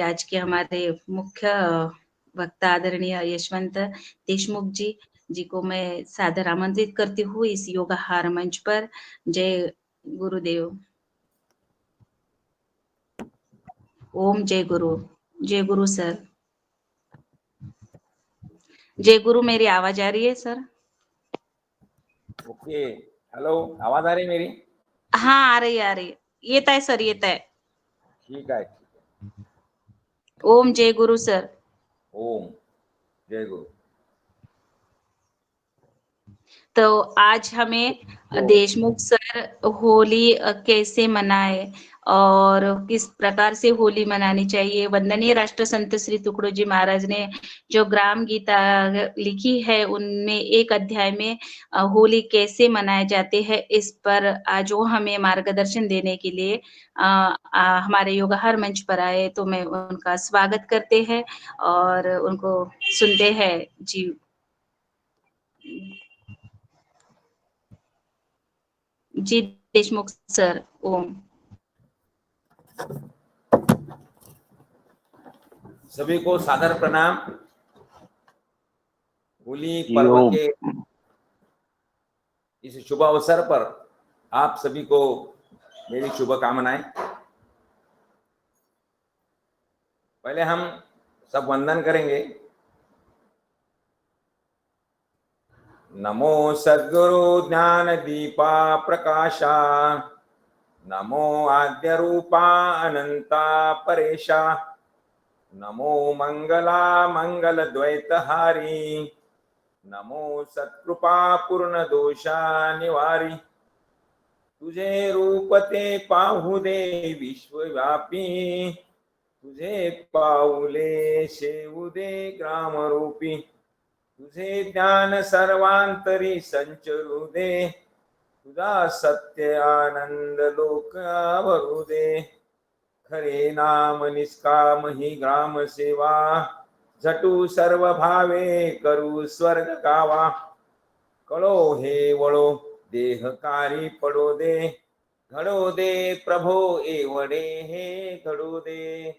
आज के हमारे मुख्य वक्ता आदरणीय यशवंत देशमुख जी को मैं सादर आमंत्रित करती हूँ इस योगाहार मंच पर। जय गुरुदेव। ओम जय गुरु। जय गुरु सर। जय गुरु, मेरी आवाज आ रही है सर? ओके, हेलो, आवाज आ रही है मेरी? हाँ, आ रही है। येत आहे सर, येत आहे। ठीक है। ओम जय गुरु सर। ओम जय गुरु। तो आज हमें देशमुख सर होली कैसे मनाए और किस प्रकार से होली मनानी चाहिए, वंदनीय राष्ट्र संत श्री तुकडोजी महाराज ने जो ग्राम गीता लिखी है उनमें एक अध्याय में होली कैसे मनाए जाते हैं, इस पर आज वो हमें मार्गदर्शन देने के लिए हमारे योगाहार मंच पर आए, तो मैं उनका स्वागत करते हैं और उनको सुनते हैं जी। जी देशमुख सर, ओम। सभी को सादर प्रणाम। होली जी पर्व ओम। के इस शुभ अवसर पर आप सभी को मेरी शुभकामनाएं। पहले हम सब वंदन करेंगे। नमो सद्गुरु ज्ञान दीपा प्रकाशा, नमो आद्य रूपा अनंता परेशा, नमो मंगला मंगल द्वैतहारी, नमो सत्कृपा पूर्ण दोषा निवारी। तुझे रूप ते पाहू दे विश्वव्यापी, तुझे पाऊले शेवू दे ग्रामरूपी, तुझे ज्ञान सर्वांतरी संचरू दे, तुझा सत्य आनंद लोक भरू दे। खरे नाम निष्काम ही ग्राम सेवा, झटू सर्व भावे करू स्वर्ग गावा। कळो हे वळो देहकारी पडो दे, घडो दे प्रभो एवढे हे घडो दे,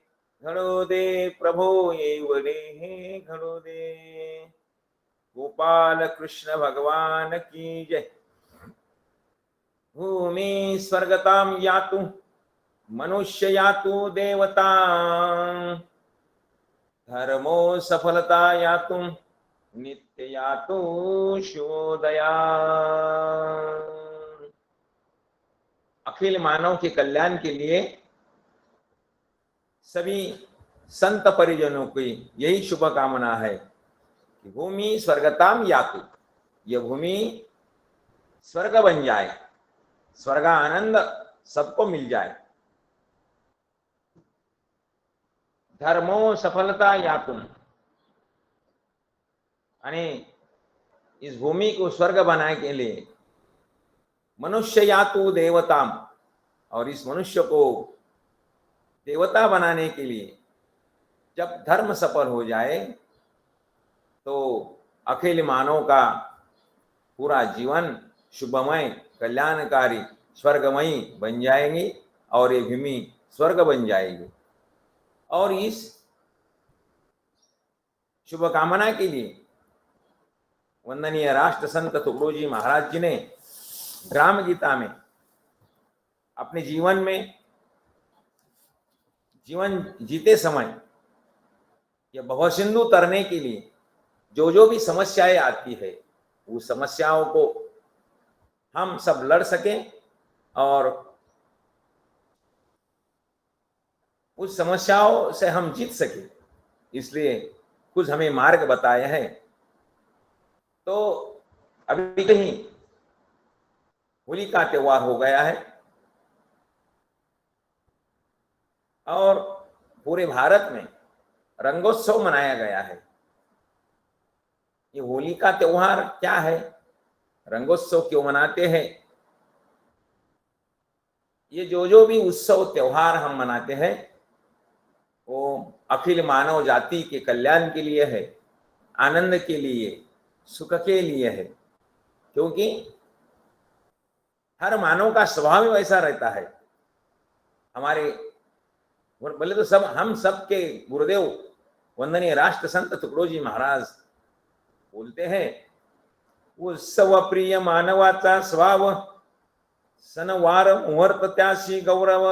घडो दे प्रभो एवढे हे घडो दे। गोपाल कृष्ण भगवान की जय। भूमि स्वर्गताम यातु मनुष्य यातु देवता, धर्मो सफलता यातु नित्य यातु शोदया। अखिल मानव के कल्याण के लिए सभी संत परिजनों की यही शुभकामना है कि भूमि स्वर्गताम यातु, यह भूमि स्वर्ग बन जाए, स्वर्ग आनंद सबको मिल जाए। धर्मो सफलता यातुम, यानी इस भूमि को स्वर्ग बनाने के लिए मनुष्य यातु देवताम, और इस मनुष्य को देवता बनाने के लिए जब धर्म सफल हो जाए तो अखिल मानव का पूरा जीवन शुभमय कल्याणकारी स्वर्गमयी बन जाएगी और ये भूमि स्वर्ग बन जाएगी। और इस शुभकामना के लिए वंदनीय राष्ट्र संत तुकडोजी महाराज जी ने ग्राम गीता में अपने जीवन में जीवन जीते समय यह भवसिंधु तरने के लिए जो भी समस्याएं आती है उस समस्याओं को हम सब लड़ सकें और उस समस्याओं से हम जीत सके, इसलिए कुछ हमें मार्ग बताए हैं। तो अभी कहीं होली का त्योहार हो गया है और पूरे भारत में रंगोत्सव मनाया गया है। ये होली का त्योहार क्या है, रंगोत्सव क्यों मनाते हैं? ये जो भी उत्सव त्योहार हम मनाते हैं वो अखिल मानव जाति के कल्याण के लिए है, आनंद के लिए, सुख के लिए है। क्योंकि हर मानव का स्वभाव ही वैसा रहता है। हमारे और बोले तो सब हम सबके गुरुदेव वंदनीय राष्ट्र संत तुकडोजी महाराज बोलते हैं, उत्सव प्रिय मानवाचा स्वभाव, सणवार मुहूर्त त्याशी गौरव,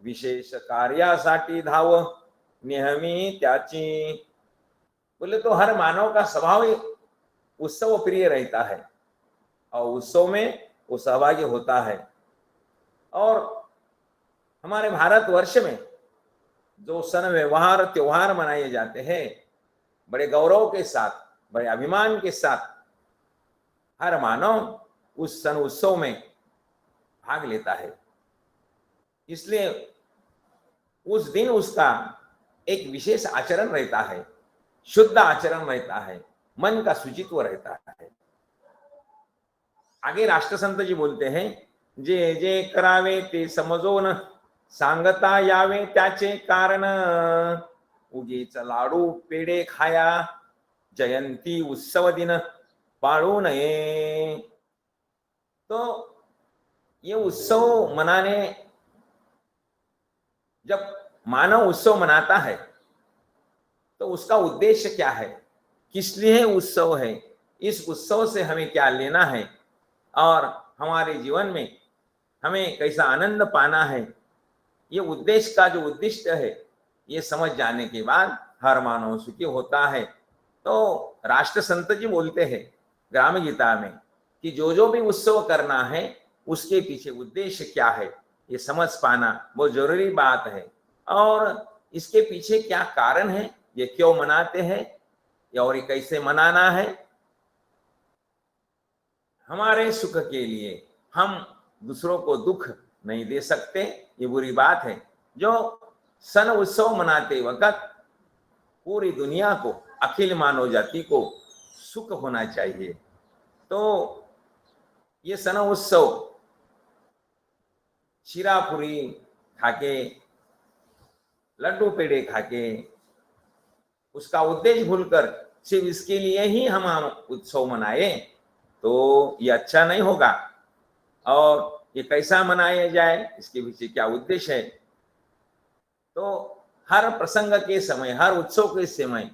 विशेष कार्यासाठी धाव नेहमी त्याची। बोले तो हर मानव का स्वभाव उत्सव प्रिय रहता है और उत्सव में वो सहभागी होता है। और हमारे भारतवर्ष में जो सन व्यवहार त्योहार मनाए जाते हैं, बड़े गौरव के साथ, बड़े अभिमान के साथ हर मानव उस सन उत्सव में भाग लेता है। इसलिए उस दिन उसका एक विशेष आचरण रहता है, शुद्ध आचरण रहता है, मन का शुचित्व रहता है। आगे राष्ट्रसंत जी बोलते हैं, जे जे करावे ते समजून सांगता यावे त्याचे कारण, उगीच लाडू पेढे खाया जयंती उत्सव दिन पाळू नये। तो ये उत्सव मनाने, जब मानव उत्सव मनाता है तो उसका उद्देश्य क्या है, किस लिए उत्सव है, इस उत्सव से हमें क्या लेना है और हमारे जीवन में हमें कैसा आनंद पाना है, ये उद्देश्य का जो उद्दिष्ट है ये समझ जाने के बाद हर मानव सुखी होता है। तो राष्ट्र संत जी बोलते हैं ग्राम गीता में कि जो जो भी उत्सव करना है उसके पीछे उद्देश्य क्या है ये समझ पाना बहुत जरूरी बात है। और इसके पीछे क्या कारण है, ये क्यों मनाते हैं और ये कैसे मनाना है। हमारे सुख के लिए हम दूसरों को दुख नहीं दे सकते, ये बुरी बात है। जो सन उत्सव मनाते वक्त पूरी दुनिया को, अखिल मानव जाति को सुख होना चाहिए। तो ये सन उत्सव शीरापुरी खाके, लड्डू पेड़े खाके, उसका उद्देश्य भूलकर सिर्फ इसके लिए ही हम उत्सव मनाए तो ये अच्छा नहीं होगा। और ये कैसा मनाया जाए, इसके पीछे क्या उद्देश्य है, तो हर प्रसंग के समय, हर उत्सव के समय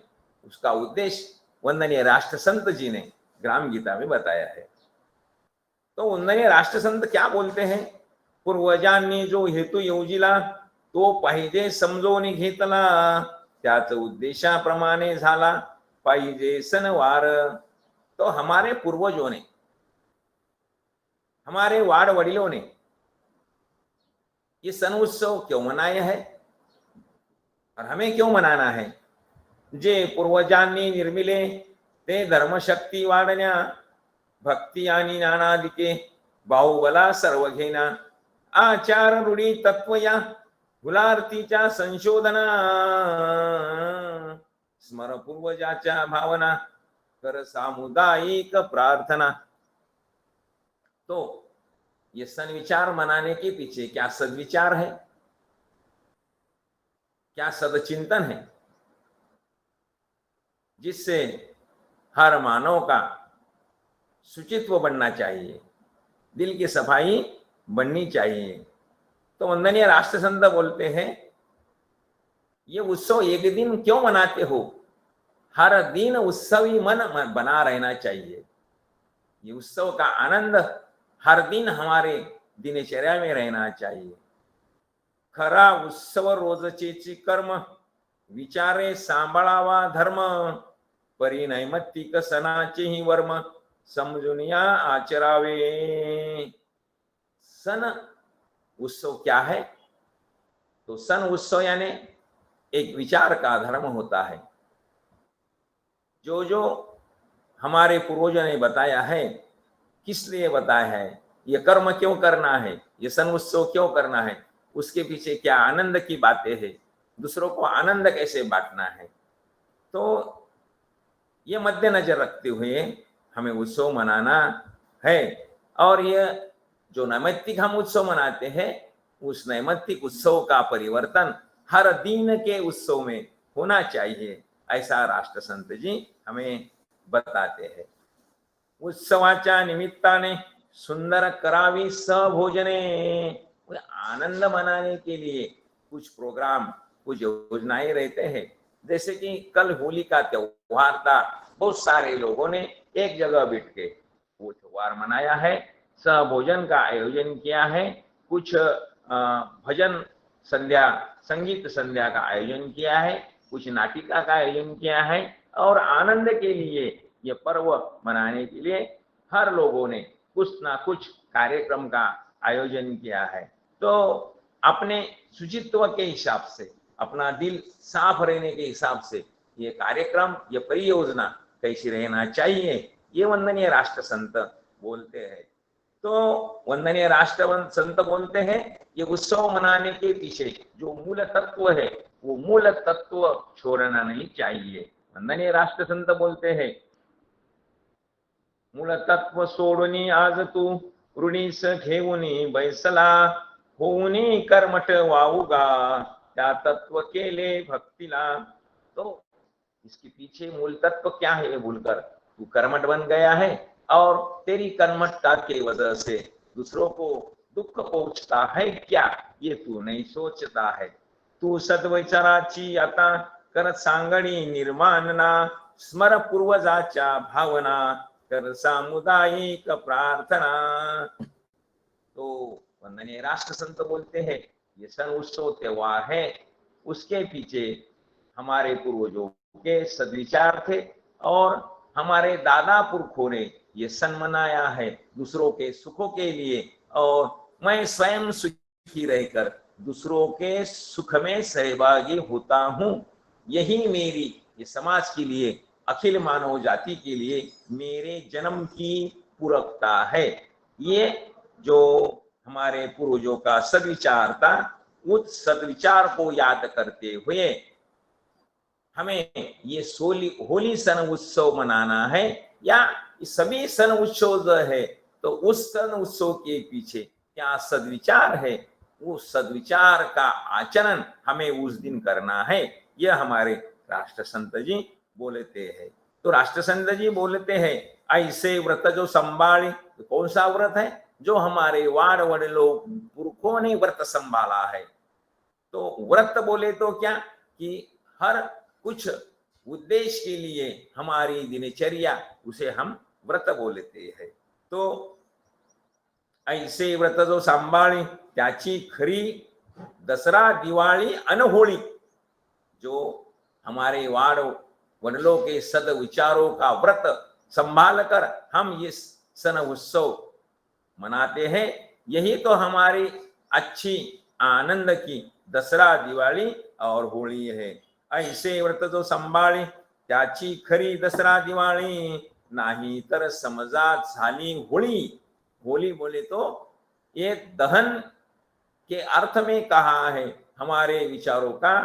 उसका उद्देश्य वंदनीय राष्ट्र संत जी ने ग्राम गीता में बताया है। तो वंदनीय राष्ट्र संत क्या बोलते हैं, पूर्वजांनी जो हेतू योजिला तो पाहिजे समजून घेतला, त्याच उद्देशाप्रमाणे झाला पाहिजे सणवार। तो हमारे पूर्वजों ने, हमारे वाड़ वडिलों ने ये सन उत्सव क्यों मनाया है और हमें क्यों मनाना है। जे पूर्वजांनी निर्मिले ते धर्मशक्ती वाढण्या, भक्ती आणि ज्ञानादिके बाहुबला सर्व घेना, आचार रूढी तत्व या हुलारतीच्या संशोधना, स्मर पूर्वजाच्या भावना कर सामुदायिक प्रार्थना। तो ये सन विचार मनाने के पीछे क्या सदविचार है, क्या सदचिंतन है, जिससे हर मानव का शुचित्व बनना चाहिए, दिल की सफाई बननी चाहिए। तो वंदनीय राष्ट्र संत बोलते हैं, ये उत्सव एक दिन क्यों मनाते हो, हर दिन उत्सवी मन बना रहना चाहिए। ये उत्सव का आनंद हर दिन हमारे दिनचर्या में रहना चाहिए। खरा उत्सव रोजचेची कर्म, विचारे सांभाळावा धर्म, परी नैमित्तिक सणाचेही वर्म, समजून या आचरावे। सन उत्सव क्या है, तो सन उत्सव यानी एक विचार का धर्म होता है। जो जो हमारे पूर्वजों ने बताया है, किस लिए बताया है, ये कर्म क्यों करना है, ये सन उत्सव क्यों करना है, उसके पीछे क्या आनंद की बातें हैं, दूसरों को आनंद कैसे बांटना है, तो ये मद्देनजर रखते हुए हमें उत्सव मनाना है। और ये जो नैमित्तिक हम उत्सव मनाते हैं, उस नैमित्तिक उत्सव का परिवर्तन हर दिन के उत्सव में होना चाहिए, ऐसा राष्ट्र संत जी हमें बताते हैं। उत्सवाच्या निमित्ताने सुंदर करावी सहभोजने, आनंद मनाने के लिए कुछ प्रोग्राम, कुछ योजनाएं रहते हैं। जैसे कि कल होली का त्योहार था, बहुत सारे लोगों ने एक जगह बैठ के वो त्योहार मनाया है, सहभोजन का आयोजन किया है, कुछ भजन संध्या, संगीत संध्या का आयोजन किया है, कुछ नाटिका का आयोजन किया है, और आनंद के लिए ये पर्व मनाने के लिए हर लोगों ने कुछ ना कुछ कार्यक्रम का आयोजन किया है। तो अपने शुचित्व के हिसाब से, अपना दिल साफ रहने के हिसाब से ये कार्यक्रम, ये परियोजना कैसी रहना चाहिए, ये वंदनीय राष्ट्र संत बोलते हैं। तो वंदनीय राष्ट्र संत बोलते हैं ये उत्सव मनाने के पीछे जो मूल तत्व है, वो मूल तत्व छोड़ना नहीं चाहिए। वंदनीय राष्ट्र संत बोलते हैं मूल तत्व सोडूनी आज तू ऋणीस घेऊनी बैसला, होऊनी कर्मठ वाऊगा त्या तत्व केले भक्तीला। तो इसके पीछे मूल तत्व क्या है ये भूलकर तू कर्मठ बन गया है, और तेरी कर्मठता की वजह से दूसरों को दुख पहुंचता है क्या, ये तू नहीं सोचता है। तू सद्विचाराची आता कर सांगणी निर्माणना, स्मर पूर्वजाच्या भावना कर सामुदायिक प्रार्थना। तो वंदनीय राष्ट्र संत बोलते हैं ये सन उत्सव त्योहार है, उसके पीछे हमारे पूर्वजों के सद्विचार थे, और हमारे दादा पुरखों ने ये सन मनाया है दूसरों के सुखों के लिए, और मैं स्वयं सुखी रहकर दूसरों के सुख में सहभागी होता हूँ। यही मेरी ये समाज के लिए, अखिल मानव जाति के लिए मेरे जन्म की पूरकता है। ये जो हमारे पूर्वजों का सद्विचार था, उस सद्विचार को याद करते हुए हमें ये होली सन उत्सव मनाना है, या सभी सन उत्सव जो है, तो उस सन उत्सव के पीछे क्या सद्विचार है, उस सद्विचार का आचरण हमें उस दिन करना है। यह हमारे राष्ट्र संत जी बोलते हैं। तो राष्ट्र संत जी बोलते हैं ऐसे व्रत जो संभाले, तो कौन सा व्रत है, जो हमारे वाड़ वडलों पुरखों ने व्रत संभाला है। तो व्रत बोले तो क्या कि हर कुछ उद्देश्य के लिए हमारी दिनचर्या, उसे हम व्रत बोलते हैं। तो ऐसे व्रत जो सांभाळी त्याची खरी दसरा दिवाळी अन होळी, जो हमारे वाड़ वडलों के सद विचारों का व्रत संभाल कर हम ये सन उत्सव मनाते हैं, यही तो हमारी अच्छी आनंद की दसरा दिवाळी और होळी है। ऐसे व्रत जो संभाळी त्याची खरी दसरा दिवाळी, नाही तर समजात झाली होळी। होली बोले तो ये दहन के अर्थ में कहा है, हमारे विचारों का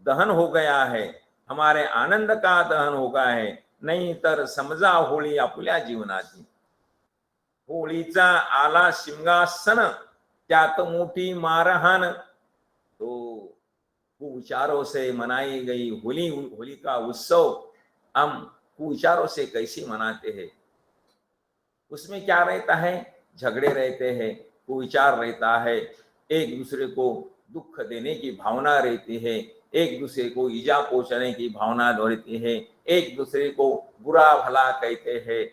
दहन हो गया है, हमारे आनंद का दहन हो गया है, नहीं तर समजा होळी आपल्या जीवनाची। होळीचा आला शिमगासन त्यात मोठी मारहाण। तो कुविचारों से मनाई गई होली का उत्सव हम कुविचारों से कैसे मनाते हैं, उसमें क्या रहता है, झगड़े रहते हैं, कुविचार रहता है, एक दूसरे को दुख देने की भावना रहती है, एक दूसरे को ईजा पहुंचाने की भावना रहती है, एक दूसरे को बुरा भला कहते हैं।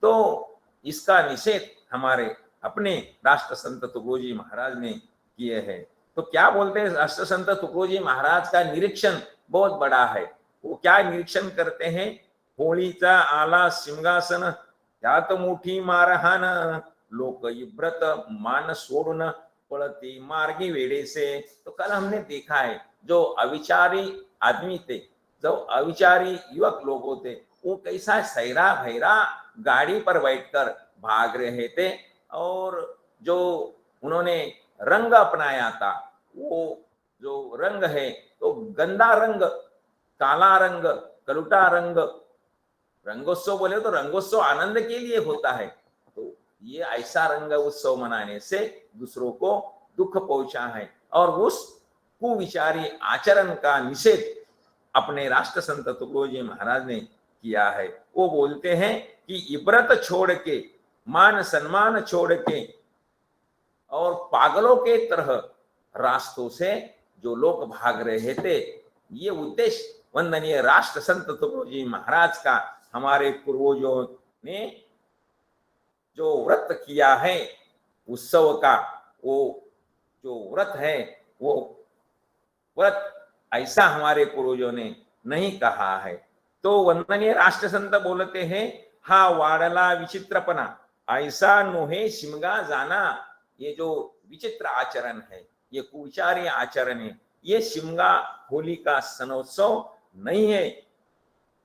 तो इसका निषेध हमारे अपने राष्ट्र संत तुकडोजी महाराज ने किए हैं। तो क्या बोलते हैं, राष्ट्र संत तुकडोजी महाराज का निरीक्षण बहुत बड़ा है। वो क्या निरीक्षण करते हैं, होळीचा आला सिंहासन त्यात मोठी मारहाण, लोक इब्रत मान सोडून पळती मार्गी वेड़े से। तो कल हमने देखा है जो अविचारी आदमी थे, जो अविचारी युवक लोग होते, वो कैसा सहरा भैरा गाड़ी पर बैठकर भाग रहे थे, और जो उन्होंने रंग अपनाया था, वो जो रंग है तो गंदा रंग, काला रंग, कलुटा रंग। रंगोत्सव बोले तो रंगोत्सव आनंद के लिए होता है, तो ये ऐसा रंग उत्सव मनाने से दूसरों को दुख पहुंचा है, और उस कुविचारी आचरण का निषेध अपने राष्ट्र संत तुकडोजी महाराज ने किया है। वो बोलते हैं कि इबरत छोड़ के, मान सम्मान छोड़ के, और पागलों के तरह रास्तों से जो लोग भाग रहे थे, ये उद्देश्य वंदनीय राष्ट्र संत तुकडोजी महाराज का, हमारे पूर्वजों ने जो व्रत किया है उत्सव का, वो जो व्रत है वो व्रत ऐसा हमारे पूर्वजों ने नहीं कहा है। तो वंदनीय राष्ट्र संत बोलते हैं, हा वाढला विचित्रपणा, ऐसा नोहे शिमगा जाना। ये जो विचित्र आचरण है, ये कुचारी आचरण है, ये शिमगा होली का सनोत्सव नहीं है।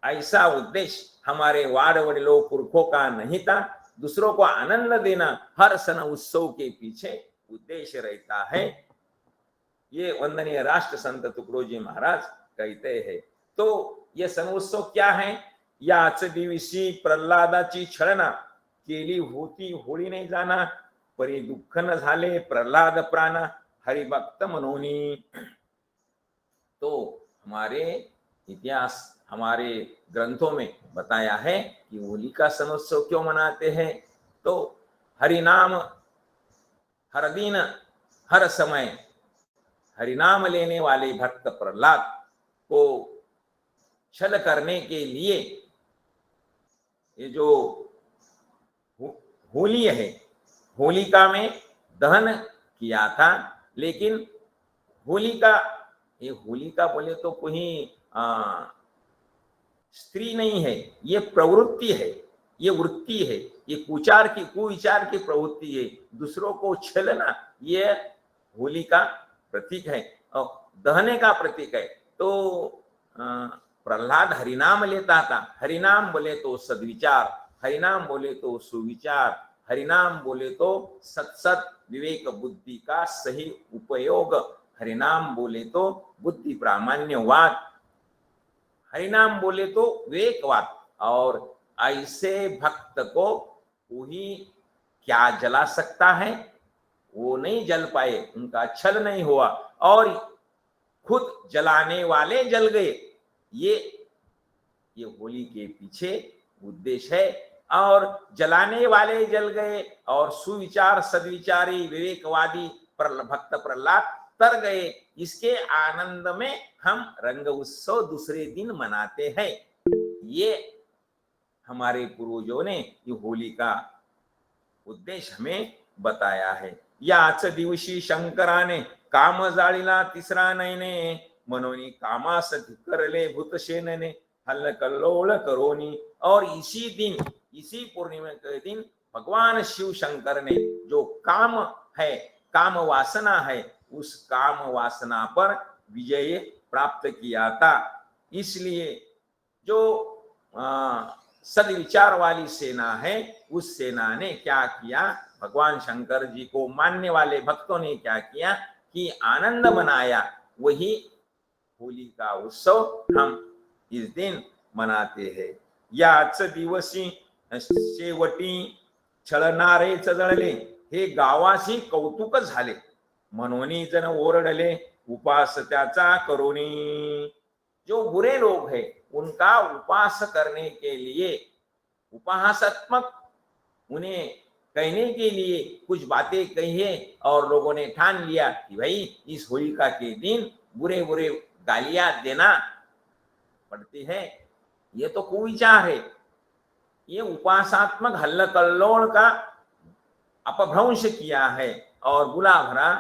ऐसा उद्देश्य हमारे वाड़ वडिलों पुरखों का नहीं था। दूसरों को आनंद देना हर सन उत्सव के पीछे उद्देश्य रहता है, ये वंदनीय राष्ट्र संत तुकडोजी महाराज कहते हैं। तो ये सनोत्सव क्या है? याच दिवशी प्रल्हादाची छळना केली होती होळी नाही जाना, परी दुःख न झाले प्रल्हाद प्राणा, हरिभक्त मनोनी। तो हमारे इतिहास, हमारे ग्रंथों में बताया है कि होली का सनोत्सव क्यों मनाते हैं। तो हरिनाम हर दिन हर समय हरिनाम लेने वाले भक्त प्रहलाद को छल करने के लिए ये जो होली है, होलिका में दहन किया था। लेकिन होलिका, ये होलिका बोले तो कोई स्त्री नहीं है, ये प्रवृत्ति है, ये वृत्ति है, ये कुविचार की प्रवृत्ति है। दूसरों को छलना ये होली का प्रतीक है और दहने का प्रतीक है। तो प्रहलाद हरिनाम लेता था। हरिनाम बोले तो सद्विचार, हरिनाम बोले तो सुविचार, हरिनाम बोले तो सत्सत विवेक बुद्धि का सही उपयोग, हरिनाम बोले तो बुद्धि प्रामाण्यवाद, हरिनाम बोले तो विवेकवाद। और ऐसे भक्त को कोई क्या जला सकता है? वो नहीं जल पाए, उनका छल नहीं हुआ और खुद जलाने वाले जल गए। ये होली के पीछे उद्देश्य है। और जलाने वाले जल गए और सुविचार सद्विचारी विवेकवादी भक्त प्रहलाद तर गए। इसके आनंद में हम रंग उत्सव दूसरे दिन मनाते हैं। ये हमारे पूर्वजों ने ये होली का उद्देश्य हमें बताया है। याच दिवशी शंकराने काम जाळीला तिसरा नयने, मनोनी कामास धिक्करले भूतसेनने, हल्ल कल्लोळ करोनी। और इसी दिन, इसी पूर्णिमा के दिन भगवान शिव शंकर ने जो काम है, काम वासना है, उस काम वासना पर विजय प्राप्त किया था। इसलिए जो सद्विचार वाली सेना है, उस सेना ने क्या किया? भगवान शंकर जी को मानने वाले भक्तों ने क्या किया कि आनंद मनाया। वही होली का उत्सव हम इस दिन मनाते हैं। याच दिवशी शेवटी छळणारे जळले, हे गावासी कौतुक झाले, मनोनी जन ओरडले उपास त्याचा करोनी। जो बुरे लोग हैं उनका उपास करने के लिए, उपहासात्मक उन्हें कहने के लिए कुछ बातें कही है और लोगों ने ठान लिया कि भाई इस होलिका के दिन बुरे बुरे गालियां देना पड़ती है। ये तो कुविचार है, ये उपासात्मक हल्ला कल्लोल का अपभ्रंश किया है और बुला भरा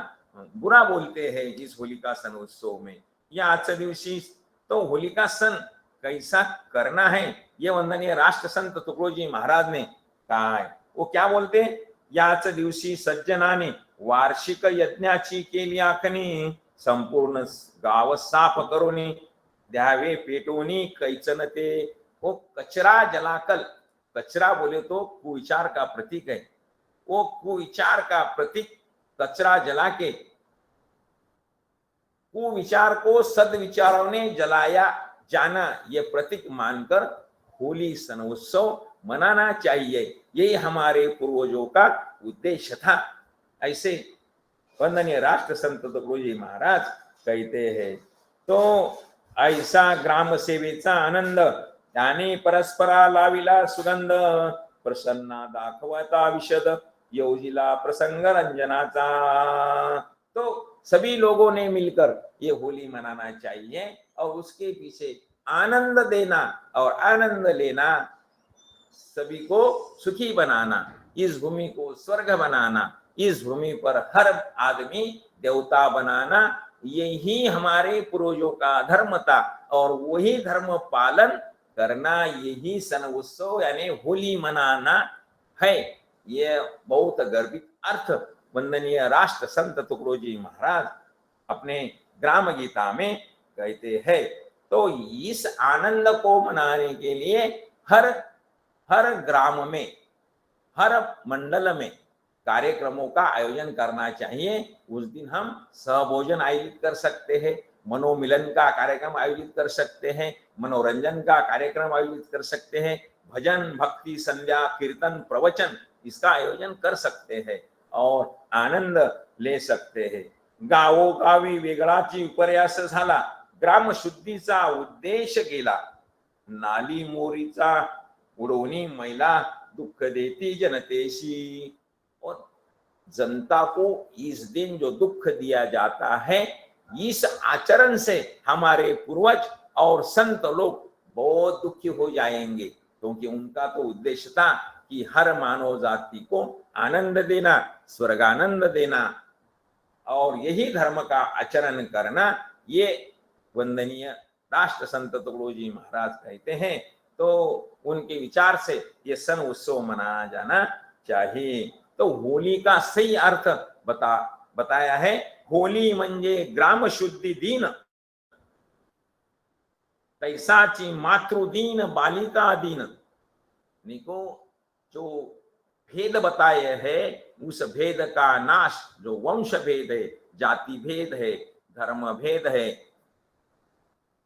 बुरा बोलते हैं इस होलिका सन उत्सव में। या आज दिवशी तो होलिका सन कैसा करना है, ये वंदनीय राष्ट्र संत तुकडोजी महाराज ने कहा है। वो क्या बोलते? याच दिवशी सज्जनाने वार्षिक यज्ञाची केली आखणी, संपूर्ण गाव साफ करोनी, द्यावे पेटोनी कैचन ते। वो कचरा जलाकल, कचरा बोले तो कुविचार का प्रतीक है, वो कुविचार का प्रतीक कचरा जला के कुविचार को सद्विचारों ने जलाया जाना, ये प्रतीक मानकर होली सन उत्सव मनाना चाहिए। यही हमारे पूर्वजों का उद्देश्य था। ऐसे वंदनीय राष्ट्र संत तुकडोजी महाराज कहते हैं। तो ऐसा ग्राम सेवेचा आनंद, त्याने परस्परा लाविला सुगंध, प्रसन्ना दाखवता विशद, योजिला प्रसंग रंजनाचा। तो सभी लोगों ने मिलकर ये होली मनाना चाहिए और उसके पीछे आनंद देना और आनंद लेना, सभी को सुखी बनाना, इस भूमि को स्वर्ग बनाना, इस भूमि पर हर आदमी देवता बनाना, यही हमारे पूर्वजों का धर्म था और वही धर्म पालन करना, यही सन उत्सव यानी होली मनाना है। ये बहुत गर्वित अर्थ वंदनीय राष्ट्र संत तुकडोजी महाराज अपने ग्राम गीता में कहते हैं। तो इस आनंद को मनाने के लिए हर ग्राम में, हर मंडल में कार्यक्रमों का आयोजन करना चाहिए। उस दिन हम सहभोजन आयोजित कर सकते हैं, मनोमिलन का कार्यक्रम आयोजित कर सकते हैं, मनोरंजन का कार्यक्रम आयोजित कर सकते हैं, भजन भक्ति संध्या कीर्तन प्रवचन इसका आयोजन कर सकते हैं और आनंद ले सकते हैं। गावोगावी वेगळाची विपर्यास झाला, ग्राम शुद्धीचा उद्देश गेला, नाली मोरीचा उडवणी मैला, दुःख देती जनतेशी। और जनता को इस दिन जो दुख दिया जाता है, इस आचरण से हमारे पूर्वज और संत लोग बहुत दुखी हो जाएंगे, क्योंकि उनका तो उद्देश्य था कि हर मानव जाति को आनंद देना, स्वर्गानंद देना और यही धर्म का आचरण करना। ये वंदनीय राष्ट्र संत तुकडोजी महाराज कहते हैं। तो उनके विचार से ये सन उत्सव मनाया जाना चाहिए। तो होली का सही अर्थ बताया है। होली म्हणजे ग्राम शुद्धि दिन, तैसाची मातृदीन बालिका दीन। निको जो भेद बताए है, उस भेद का नाश, जो वंश भेद है, जाति भेद है, धर्म भेद है,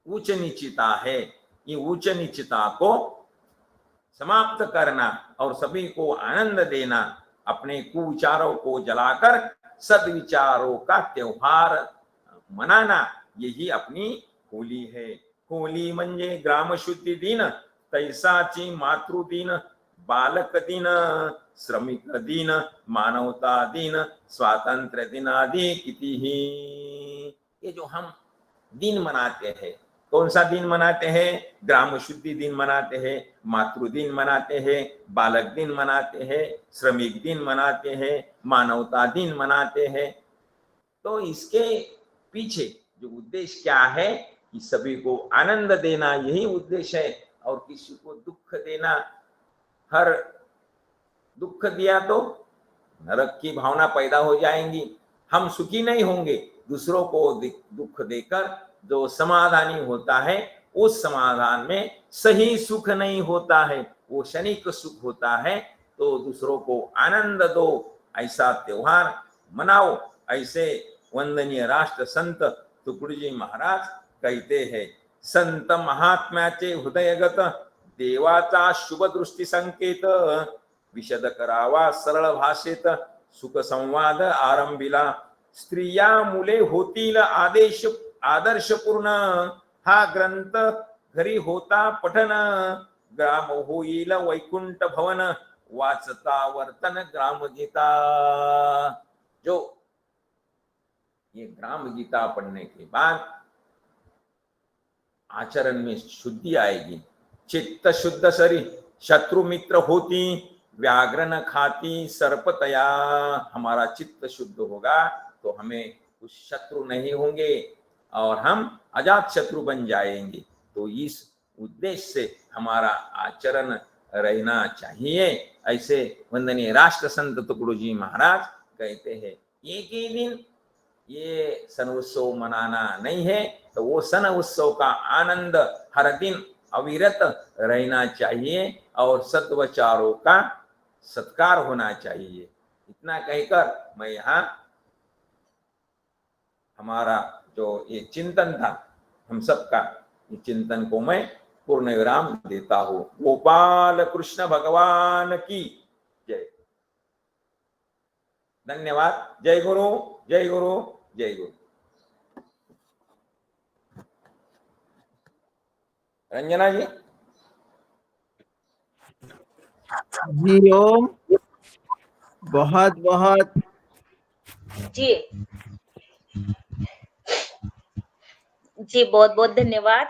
उच्च नीचता है, ये उच्च नीचता को समाप्त करना और सभी को आनंद देना, अपने कुविचारों को जलाकर सद्विचारों का त्योहार मनाना, यही अपनी होली है। होली म्हणजे ग्राम शुद्धि दिन, तैसाची मातृदीन, बालक दिन, श्रमिक दिन, मानवता दिन, स्वातंत्र्य दिन आदि कितीही। ये जो हम दिन मनाते हैं, कौन सा दिन मनाते हैं? ग्राम शुद्धि दिन मनाते हैं, मातृ दिन मनाते हैं, बालक दिन मनाते हैं, श्रमिक दिन मनाते हैं, मानवता दिन मनाते हैं। तो इसके पीछे जो उद्देश्य क्या है कि सभी को आनंद देना, यही उद्देश्य है। और किसी को दुख देना, हर दुख दिया तो नरक की भावना पैदा हो जाएंगी, हम सुखी नहीं होंगे। दूसरों को दुख देकर जो समाधानी होता है, उस समाधान में सही सुख नहीं होता है, वो क्षणिक सुख होता है। तो दूसरों को आनंद दो, ऐसा त्योहार मनाओ, ऐसे वंदनीय राष्ट्र संत तुकडोजी महाराज कहते हैं। संत महात्म्याचे हृदयगत, देवाचा शुभ दृष्टी संकेत, विशद करावा सरळ भाषेत, सुख संवाद आरंभिला, स्त्रिया मुले होतील आदर्श पूर्ण, हा ग्रंथ घरी होता पठन, ग्राम होईल वैकुंठ भवन, वाचता वर्तन ग्राम गीता। जो ये ग्राम गीता पढ़ने के बाद आचरण में शुद्धि आएगी, चित्त शुद्ध सरी, शत्रु मित्र होती, व्याघ्र खाती सर्पतया। हमारा चित्त शुद्ध होगा तो हमें कुछ शत्रु नहीं होंगे और हम अजात शत्रु बन जाएंगे। तो इस उद्देश्य से हमारा आचरण रहना चाहिए। ऐसे वंदनीय राष्ट्र संत तुकडोजी महाराज कहते हैं। एक ही दिन ये सन उत्सव मनाना नहीं है, तो वो सन उत्सव का आनंद हर दिन अविरत रहना चाहिए और सद्विचारों का सत्कार होना चाहिए। इतना कहकर मैं यहाँ हमारा जो ये चिंतन था हम सबका, ये चिंतन को मैं पूर्ण विराम देता हूँ। गोपाल कृष्ण भगवान की जय। धन्यवाद। जय गुरु, जय गुरु, जय गुरु। रंजना जी। जी ओम, बहुत बहुत जी जी, बहुत-बहुत धन्यवाद।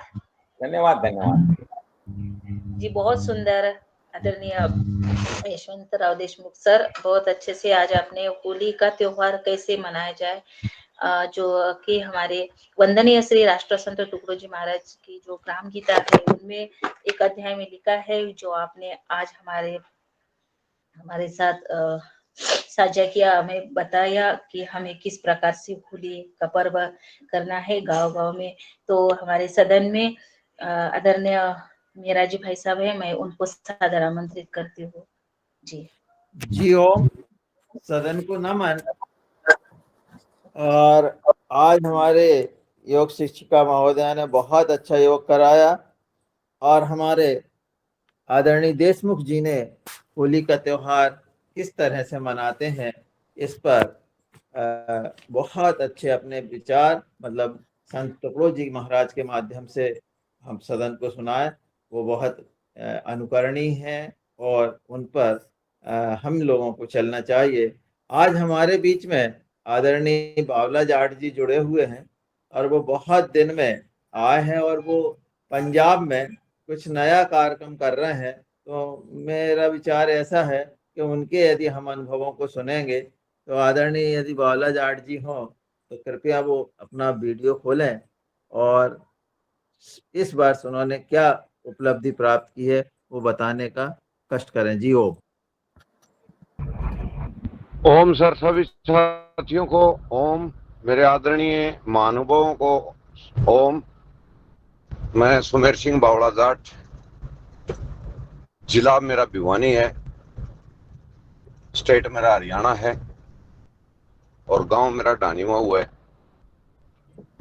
धन्यवाद, धन्यवाद। जी, बहुत सुंदर आदरणीय यशवंतराव देशमुख सर, बहुत अच्छे से आज आपने होली का त्योहार कैसे मनाया जाए जो कि हमारे वंदनीय श्री राष्ट्रसंत टुकड़ोजी महाराज की जो ग्राम गीता है, उनमें एक अध्याय में लिखा है जो आपने आज हमारे साथ साझा किया, हमें बताया कि हमें किस प्रकार से होली का पर्व करना है गांव-गांव में। तो हमारे सदन में आदरणीय मेराजी भाई साहब है, मैं उनको सादर आमंत्रित करती हूँ। जी। जी ओम, सदन को नमन। और आज हमारे योग शिक्षिका महोदया ने बहुत अच्छा योग कराया और हमारे आदरणीय देशमुख जी ने होली का त्योहार किस तरह से मनाते हैं इस पर बहुत अच्छे अपने विचार मतलब संत तुकडो जी महाराज के माध्यम से हम सदन को सुनाए। वो बहुत अनुकरणीय हैं और उन पर हम लोगों को चलना चाहिए। आज हमारे बीच में आदरणीय बावला जाट जी जुड़े हुए हैं और वो बहुत दिन में आए हैं और वो पंजाब में कुछ नया कार्यक्रम कर रहे हैं। तो मेरा विचार ऐसा है कि उनके यदि हम अनुभवों को सुनेंगे तो आदरणीय यदि बावला जाट जी हों तो कृपया वो अपना वीडियो खोलें और इस बार उन्होंने क्या उपलब्धि प्राप्त की है वो बताने का कष्ट करें। जी ओम। ओम सर, सभी साथियों को ओम, मेरे आदरणीय महानुभावों को ओम। मैं सुमेर सिंह बावड़ा जाट, जिला मेरा भिवानी है, स्टेट मेरा हरियाणा है और गांव मेरा डानीवा हुआ है।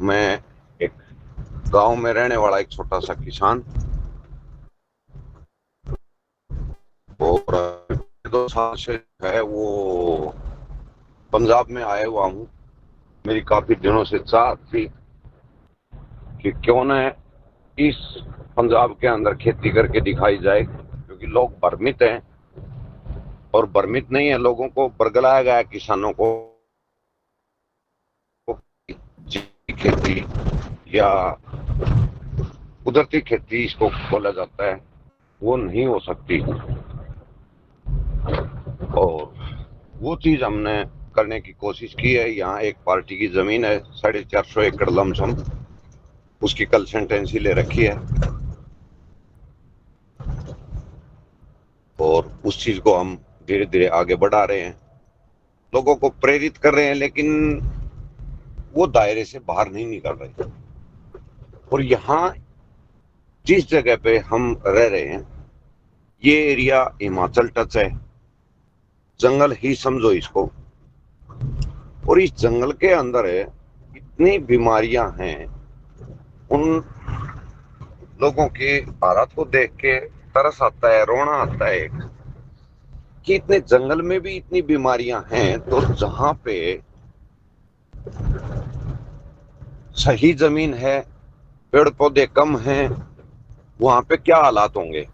मैं एक गांव में रहने वाला एक छोटा सा किसान और 2 साल से है वो पंजाब में आया हुआ हूँ। मेरी काफी दिनों से चाह थी कि क्यों न इस पंजाब के अंदर खेती करके दिखाई जाए, क्योंकि लोग भ्रमित हैं और भ्रमित नहीं है, लोगों को बरगलाया गया किसानों को खेती या कुदरती खेती इसको बोला जाता है, वो नहीं हो सकती। और वो चीज हमने करने की कोशिश की है। यहाँ एक पार्टी की जमीन है 450 एकड़ लमसम, उसकी कंसल्टेंसी ले रखी है और उस चीज को हम धीरे धीरे आगे बढ़ा रहे हैं, लोगों को प्रेरित कर रहे हैं, लेकिन वो दायरे से बाहर नहीं निकल रहे। और यहाँ जिस जगह पे हम रह रहे हैं ये एरिया हिमाचल टच है, जंगल ही समझो इसको। और इस जंगल के अंदर इतनी बीमारियां हैं, उन लोगों की हालत को देख के तरस आता है, रोना आता है कि इतने जंगल में भी इतनी बीमारियां हैं, तो जहां पे सही जमीन है, पेड़ पौधे कम हैं, वहां पे क्या हालात होंगे।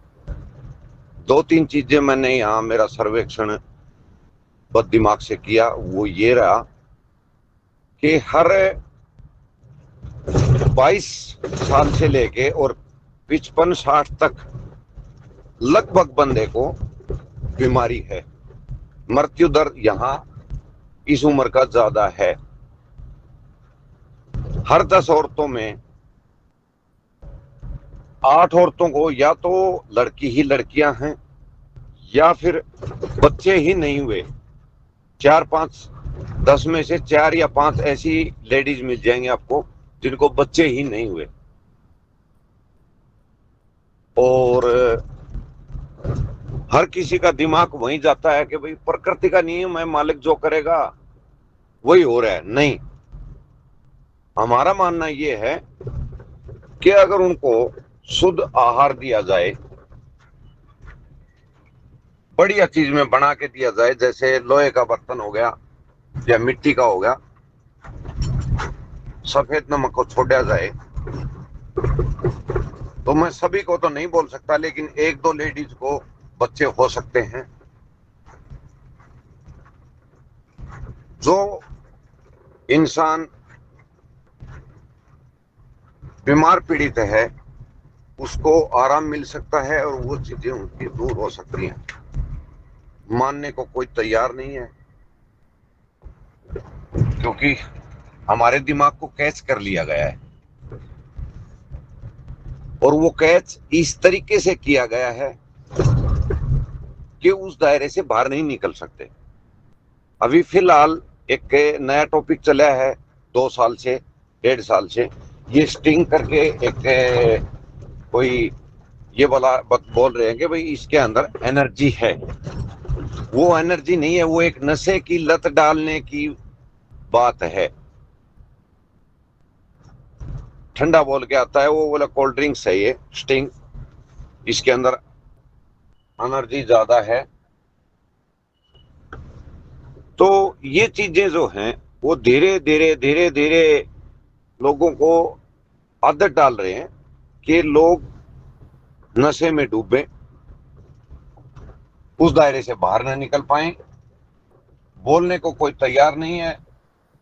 2-3 चीजें मैंने यहाँ मेरा सर्वेक्षण बद दिमाग से किया। वो ये रहा कि हर 22 साल से लेके और 55-60 तक लगभग बंदे को बीमारी है। मृत्यु दर यहाँ इस उम्र का ज्यादा है। हर 10 औरतों में 8 औरतों को या तो लड़की ही लड़कियां हैं या फिर बच्चे ही नहीं हुए। 4-5 10 में से 4 या 5 ऐसी लेडीज मिल जाएंगे आपको जिनको बच्चे ही नहीं हुए। और हर किसी का दिमाग वहीं जाता है कि भाई प्रकृति का नियम है, मालिक जो करेगा वही हो रहा है। नहीं, हमारा मानना यह है कि अगर उनको शुद्ध आहार दिया जाए, बढ़िया चीज में बना के दिया जाए, जैसे लोहे का बर्तन हो गया या मिट्टी का हो गया, सफेद नमक को छोड़ा जाए, तो मैं सभी को तो नहीं बोल सकता, लेकिन 1-2 लेडीज को बच्चे हो सकते हैं। जो इंसान बीमार पीड़ित है उसको आराम मिल सकता है और वो चीजें उनकी दूर हो सकती हैं। मानने को कोई तैयार नहीं है, क्योंकि हमारे दिमाग को कैच कर लिया गया है और वो कैच इस तरीके से किया गया है कि उस दायरे से बाहर नहीं निकल सकते। अभी फिलहाल एक नया टॉपिक चला है 2 साल से 1.5 साल से, ये स्टिंग करके एक कोई ये बोल रहे हैं कि भाई इसके अंदर एनर्जी है। वो एनर्जी नहीं है, वो एक नशे की लत डालने की बात है। ठंडा बोल के आता है, वो बोला कोल्ड ड्रिंक्स है ये स्टिंग, इसके अंदर एनर्जी ज्यादा है। तो ये चीजें जो हैं वो धीरे धीरे धीरे धीरे लोगों को आदत डाल रहे हैं कि लोग नशे में डूबे, उस दायरे से बाहर ना निकल पाए। बोलने को कोई तैयार नहीं है,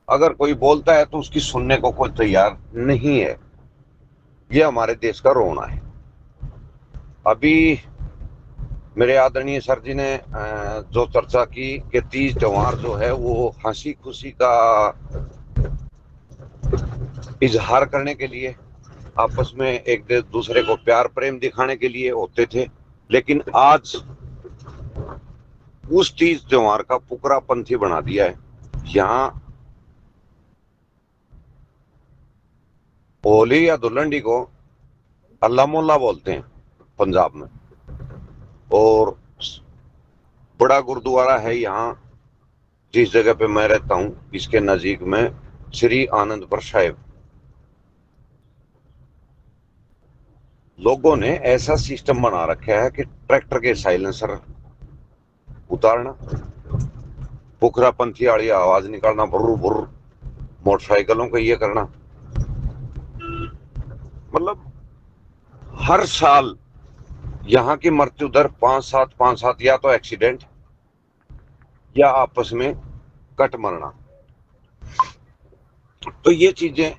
अगर कोई बोलता है तो उसकी सुनने को कोई तैयार नहीं है। ये हमारे देश का रोना है। अभी मेरे आदरणीय सर जी ने जो चर्चा की कि तीज त्योहार जो है वो हंसी खुशी का इजहार करने के लिए, आपस में एक दूसरे को प्यार प्रेम दिखाने के लिए होते थे, लेकिन आज उस तीज त्योहार का पुकरापंथी बना दिया है। यहाँ होली या धुलंडी को अल्लाह मोल्ला बोलते हैं पंजाब में, और बड़ा गुरुद्वारा है यहाँ जिस जगह पे मैं रहता हूँ इसके नजीक में, श्री आनंदपुर साहिब। लोगों ने ऐसा सिस्टम बना रखा है कि ट्रैक्टर के साइलेंसर उतारना, पुखरापंथी वाली आवाज निकालना, भुर्र भुर्र, मोटरसाइकिलों को ये करना, मतलब हर साल यहाँ की मृत्यु दर 5-7 या तो एक्सीडेंट या आपस में कट मरना। तो ये चीजें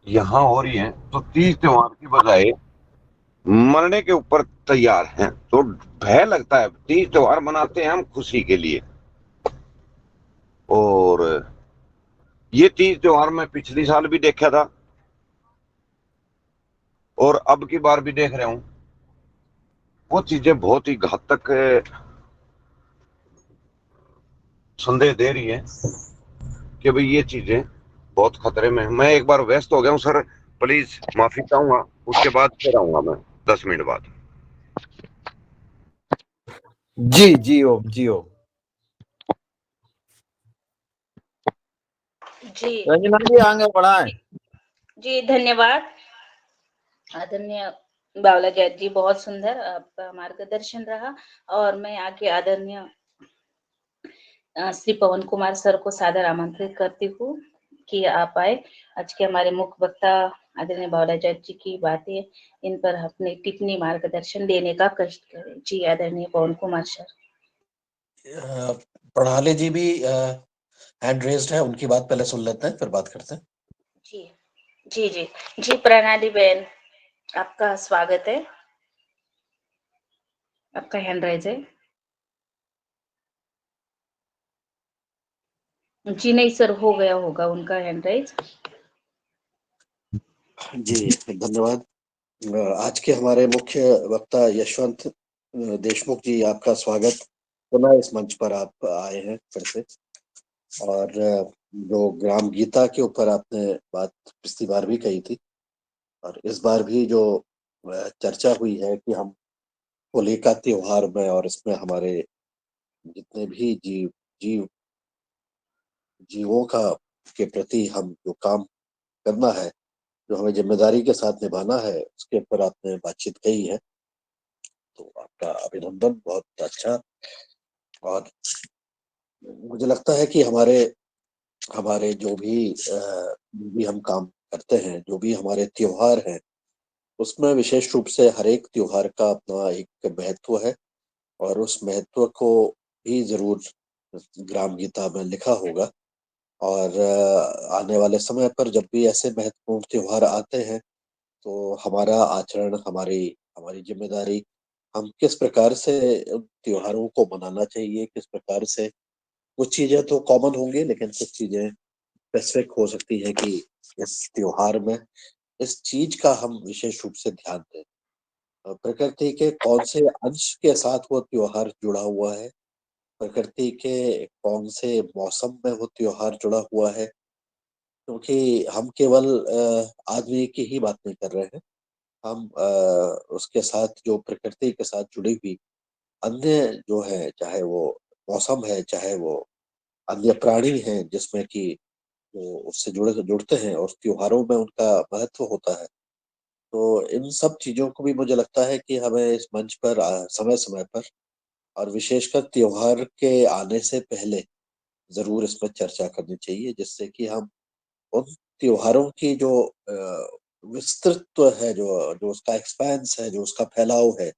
यहाँ हो रही हैं, तो तीज त्योहार की बजाय मरने के ऊपर तैयार हैं। तो भय लगता है, तीज त्योहार मनाते हैं हम खुशी के लिए, और ये तीज त्योहार मैं पिछली साल भी देखा था और अब की बार भी देख रहा हूं, वो चीजें बहुत ही घातक संदेह दे रही है कि भाई ये चीजें बहुत खतरे में है। मैं एक बार व्यस्त हो गया हूँ सर, प्लीज माफी चाहूंगा, उसके बाद फिर आऊंगा मैं 10 मिनट बाद। जी जी ओम, जी ओम। जी रंजना जी आगे बढ़ाएं। जी, धन्यवाद आदरणीय बावला जैद जी, बहुत सुंदर आपका मार्गदर्शन रहा। और मैं आगे आदरणीय श्री पवन कुमार सर को सादर आमंत्रित करती हूँ कि आप आए। आज के हमारे मुख्य वक्ता आदरणीय बावला जैद जी की बातें, इन पर अपने टिप्पणी मार्गदर्शन देने का कष्ट करें। जी आदरणीय पवन कुमार सर। प्रणाली जी भी हैंड रेज्ड है, उनकी बात पहले सुन लेते हैं फिर बात करते हैं। जी जी जी जी, प्रणाली बहन, आपका स्वागत है। आपका हैंड राइज है। जी नहीं सर, हो गया होगा उनका हैंड राइज। जी धन्यवाद। आज के हमारे मुख्य वक्ता यशवंत देशमुख जी, आपका स्वागत। पुनः इस मंच पर आप आए हैं फिर से, और जो ग्राम गीता के ऊपर आपने बात पिछली बार भी कही थी, और इस बार भी जो चर्चा हुई है कि हम होली का त्योहार में और इसमें हमारे जितने भी जीवों का के प्रति हम जो काम करना है, जो हमें जिम्मेदारी के साथ निभाना है, उसके ऊपर आपने बातचीत कही है, तो आपका अभिनंदन, बहुत अच्छा। और मुझे लगता है कि हमारे हमारे जो भी हम काम करते हैं, जो भी हमारे त्योहार हैं, उसमें विशेष रूप से हर एक त्योहार का अपना एक महत्व है, और उस महत्व को भी जरूर ग्राम गीता में लिखा होगा। और आने वाले समय पर जब भी ऐसे महत्वपूर्ण त्योहार आते हैं तो हमारा आचरण, हमारी हमारी जिम्मेदारी, हम किस प्रकार से उन त्योहारों को मनाना चाहिए, किस प्रकार से, कुछ चीजें तो कॉमन होंगी लेकिन कुछ चीजें स्पेसिफिक हो सकती है कि इस त्योहार में इस चीज का हम विशेष रूप से ध्यान दें। प्रकृति के कौन से अंश के साथ वो त्योहार जुड़ा हुआ है, प्रकृति के कौन से मौसम में वो त्योहार जुड़ा हुआ है, क्योंकि हम केवल आदमी की ही बात नहीं कर रहे हैं। हम उसके साथ जो प्रकृति के साथ जुड़ी हुई अन्य जो है, चाहे वो मौसम है, चाहे वो अन्य प्राणी हैं जिसमें कि वो उससे जुड़ते हैं और त्योहारों में उनका महत्व होता है। तो इन सब चीजों को भी मुझे लगता है कि हमें इस मंच पर समय समय पर और विशेषकर त्योहार के आने से पहले जरूर इसमें चर्चा करनी चाहिए, जिससे कि हम उन त्योहारों की जो विस्तृत है, जो जो उसका एक्सपेंस है, जो उसका फैलाव है,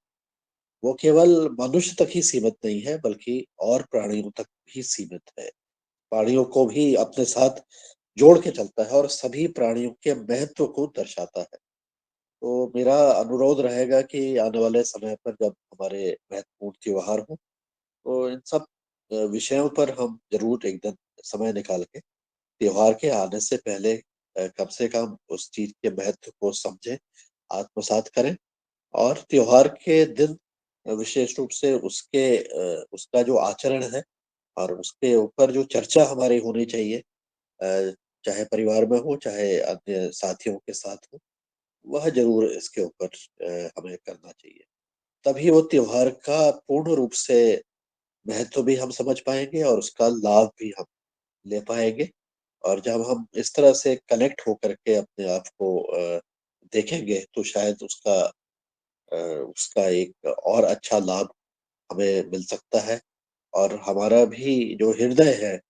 वो केवल मनुष्य तक ही सीमित नहीं है बल्कि और प्राणियों तक भी सीमित है। प्राणियों को भी अपने साथ जोड़ के चलता है और सभी प्राणियों के महत्व को दर्शाता है। तो मेरा अनुरोध रहेगा कि आने वाले समय पर जब हमारे महत्वपूर्ण त्योहार हो तो इन सब विषयों पर हम जरूर एक दिन समय निकाल के त्योहार के आने से पहले कम से कम उस चीज के महत्व को समझें, आत्मसात करें और त्योहार के दिन विशेष रूप से उसका जो आचरण है और उसके ऊपर जो चर्चा हमारी होनी चाहिए, चाहे परिवार में हो चाहे अन्य साथियों के साथ हो, वह जरूर इसके ऊपर हमें करना चाहिए। तभी वो त्योहार का पूर्ण रूप से महत्व भी हम समझ पाएंगे और उसका लाभ भी हम ले पाएंगे। और जब हम इस तरह से कनेक्ट होकर के अपने आप को देखेंगे तो शायद उसका एक और अच्छा लाभ हमें मिल सकता है और हमारा भी जो हृदय है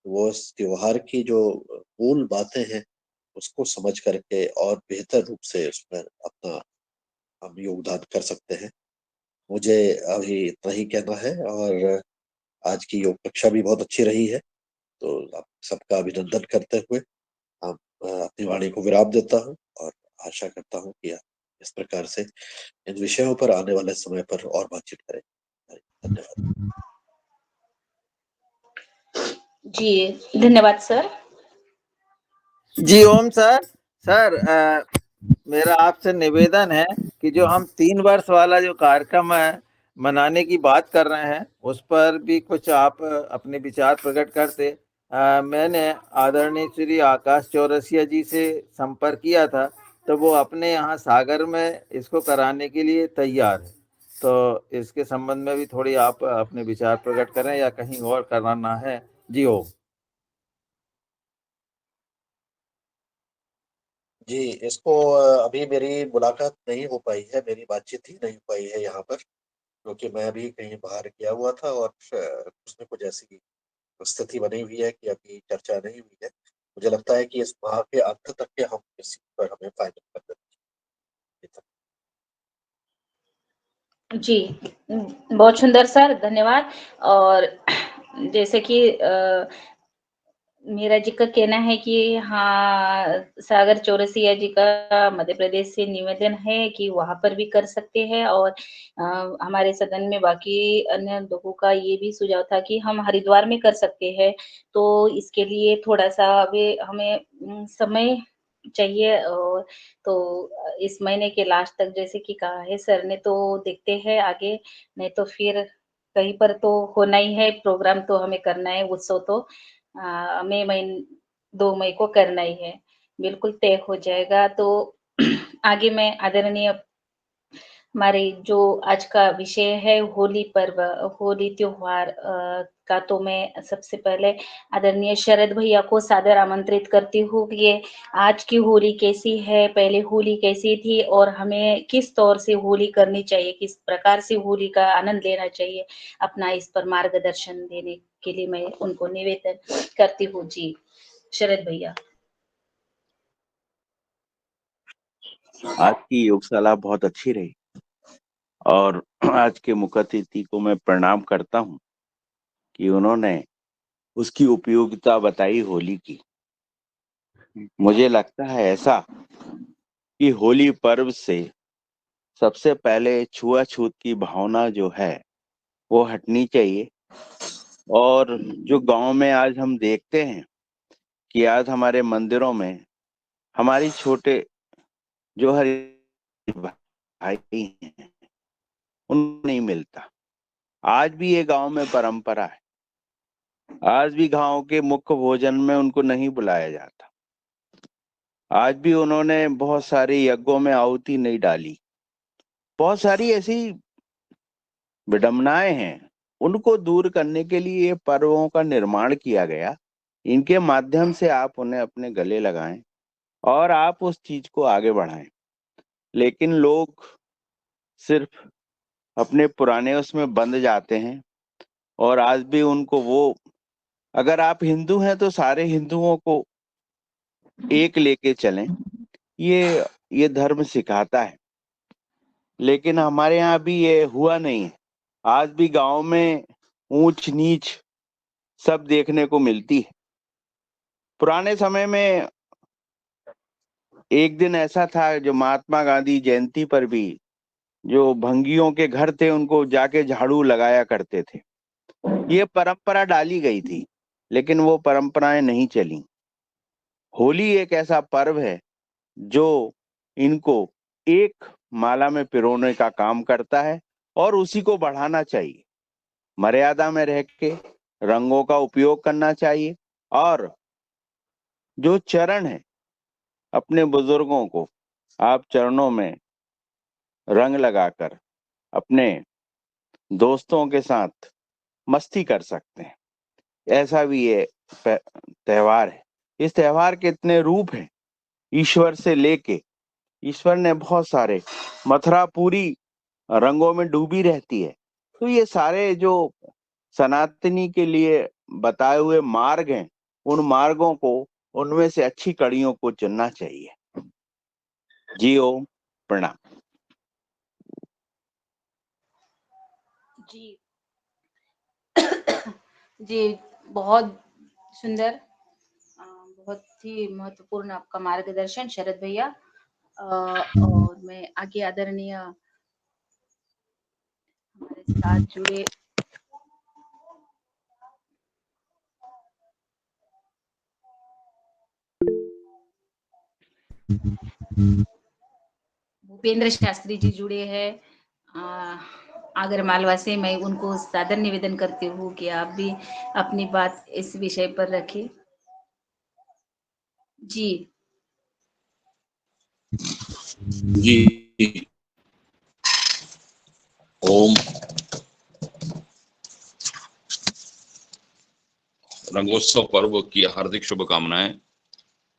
वो इस त्योहार की जो मूल बातें हैं उसको समझ करके और बेहतर रूप से उसमें अपना हम योगदान कर सकते हैं। मुझे अभी इतना ही कहना है और आज की योग कक्षा भी बहुत अच्छी रही है। तो आप सबका अभिनंदन करते हुए आप अपनी वाणी को विराम देता हूँ और आशा करता हूँ कि आप इस प्रकार से इन विषयों पर आने वाले समय पर और बातचीत करें। धन्यवाद। जी, धन्यवाद सर। जी ओम सर। सर मेरा आपसे निवेदन है कि जो हम 3 वर्ष वाला जो कार्यक्रम है मनाने की बात कर रहे हैं उस पर भी कुछ आप अपने विचार प्रकट करते। मैंने आदरणीय श्री आकाश चौरसिया जी से संपर्क किया था तो वो अपने यहाँ सागर में इसको कराने के लिए तैयार है। तो इसके संबंध में भी थोड़ी आप अपने विचार प्रकट करें या कहीं और कराना है। जी ओम। जी, इसको अभी मेरी मुलाकात नहीं हो पाई है, मेरी बातचीत ही नहीं हो पाई है यहाँ पर, क्योंकि मैं अभी कहीं बाहर गया हुआ था और कुछ न कुछ ऐसी स्थिति बनी हुई है कि अभी चर्चा नहीं हुई है। मुझे लगता है कि इस माह के अंत तक के हम इस पर हमें फाइनल कर देना चाहिए। जी, बहुत सुंदर सर, धन्यवाद। और जैसे कि मेरा जी का कहना है कि हाँ, सागर चौरसिया जी का मध्य प्रदेश से निवेदन है कि वहाँ पर भी कर सकते हैं और हमारे सदन में बाकी अन्य लोगों का ये भी सुझाव था कि हम हरिद्वार में कर सकते हैं। तो इसके लिए थोड़ा-सा अभी हमें समय चाहिए और तो इस महीने के लास्ट तक जैसे कि कहा है सर ने तो देखते हैं आगे, नहीं तो फिर कहीं पर तो होना ही है प्रोग्राम तो हमें करना है उत्सव तो मई महीन 2 मई को करना ही है। बिल्कुल तय हो जाएगा तो आगे मैं आदरणीय हमारे जो आज का विषय है होली पर्व, होली त्योहार का तो मैं सबसे पहले आदरणीय शरद भैया को सादर आमंत्रित करती हूँ कि ये आज की होली कैसी है, पहले होली कैसी थी और हमें किस तौर से होली करनी चाहिए, किस प्रकार से होली का आनंद लेना चाहिए, अपना इस पर मार्गदर्शन देने के लिए मैं उनको निवेदन करती हूँ। जी, शरद भैया। आज की योगशाला बहुत अच्छी रही और आज के मुख्य अतिथि को मैं प्रणाम करता हूं कि उन्होंने उसकी उपयोगिता बताई होली की। मुझे लगता है ऐसा कि होली पर्व से सबसे पहले छुआछूत की भावना जो है वो हटनी चाहिए। और जो गांव में आज हम देखते हैं कि आज हमारे मंदिरों में हमारी छोटे जो हर भाई हैं उनको नहीं मिलता। आज भी ये गांव में परंपरा है। आज भी गांव के मुख्य भोजन में उनको नहीं बुलाया जाता। आज भी उन्होंने बहुत सारे यज्ञों में आहुति नहीं डाली। बहुत सारी ऐसी विडंबनाएं हैं, उनको दूर करने के लिए ये पर्वों का निर्माण किया गया। इनके माध्यम से आप उन्हें अपने गले लगाएं और आप उस चीज को आगे बढ़ाएं। लेकिन लोग सिर्फ अपने पुराने उसमें बंध जाते हैं और आज भी उनको वो, अगर आप हिंदू हैं तो सारे हिंदुओं को एक लेके चलें, ये धर्म सिखाता है। लेकिन हमारे यहाँ भी ये हुआ नहीं है। आज भी गांव में ऊंच नीच सब देखने को मिलती है। पुराने समय में एक दिन ऐसा था जो महात्मा गांधी जयंती पर भी जो भंगियों के घर थे उनको जाके झाड़ू लगाया करते थे। ये परंपरा डाली गई थी लेकिन वो परंपराएं नहीं चली। होली एक ऐसा पर्व है जो इनको एक माला में पिरोने का काम करता है और उसी को बढ़ाना चाहिए। मर्यादा में रह के रंगों का उपयोग करना चाहिए और जो चरण है, अपने बुजुर्गों को आप चरणों में रंग लगाकर अपने दोस्तों के साथ मस्ती कर सकते हैं। ऐसा भी ये त्योहार है। इस त्योहार के इतने रूप हैं। ईश्वर से लेके, ईश्वर ने बहुत सारे, मथुरा पूरी रंगों में डूबी रहती है। तो ये सारे जो सनातनी के लिए बताए हुए मार्ग हैं, उन मार्गों को, उनमें से अच्छी कड़ियों को चुनना चाहिए। जी ओम, प्रणाम। जी। जी, बहुत सुंदर, बहुत ही महत्वपूर्ण आपका मार्गदर्शन शरद भैया। और मैं आगे आदरणीय हमारे साथ जुड़े भूपेंद्र शास्त्री जी जुड़े हैं आगर मालवा से। मैं उनको सादर निवेदन करती हूँ कि आप भी अपनी बात इस विषय पर रखें। जी। जी, ओम। रंगोत्सव पर्व की हार्दिक शुभकामनाएं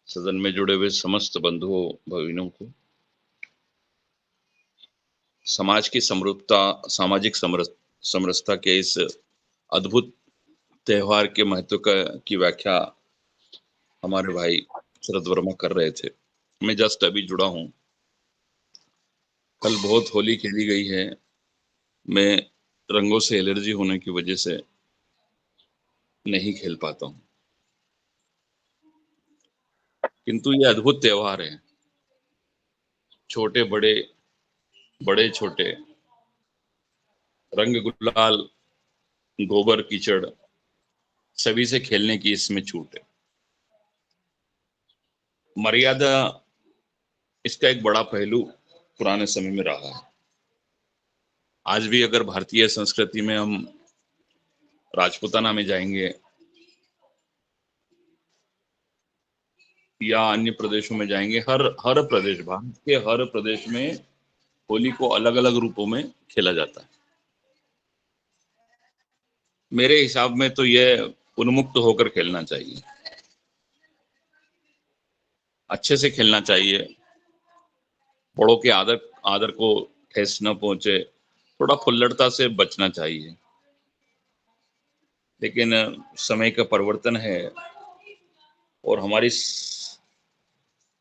सदन में जुड़े हुए समस्त बंधुओं भगिनों को। समाज की समरूपता, सामाजिक समरसता के इस अद्भुत त्योहार के महत्व की व्याख्या हमारे भाई शरद वर्मा कर रहे थे। मैं जस्ट अभी जुड़ा हूं। कल बहुत होली खेली गई है। मैं रंगों से एलर्जी होने की वजह से नहीं खेल पाता हूं, किंतु ये अद्भुत त्योहार है। छोटे बड़े, बड़े छोटे, रंग गुलाल, गोबर कीचड़ सभी से खेलने की इसमें छूट है। मर्यादा इसका एक बड़ा पहलू पुराने समय में रहा है। आज भी अगर भारतीय संस्कृति में हम राजपूताना में जाएंगे या अन्य प्रदेशों में जाएंगे, हर प्रदेश, भारत के हर प्रदेश में होली को अलग अलग रूपों में खेला जाता है। मेरे हिसाब में तो यह उन्मुक्त होकर खेलना चाहिए, अच्छे से खेलना चाहिए। बड़ों के आदर आदर को ठेस न पहुंचे, थोड़ा फुल्लड़ता से बचना चाहिए। लेकिन समय का परिवर्तन है और हमारी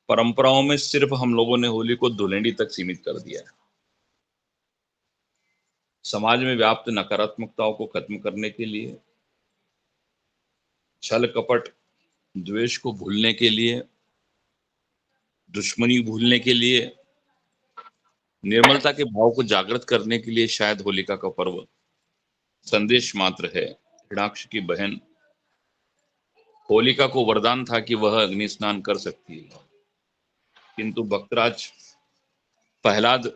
परंपराओं में सिर्फ हम लोगों ने होली को धुलेंडी तक सीमित कर दिया है। समाज में व्याप्त नकारात्मकताओं को खत्म करने के लिए छल कपट द्वेष को भूलने के लिए, दुश्मनी भूलने के लिए, निर्मलता के भाव को जागृत करने के लिए शायद होलिका का पर्व संदेश मात्र है। हिरण्याक्ष की बहन होलिका को वरदान था कि वह अग्नि स्नान कर सकती है, किंतु भक्तराज प्रहलाद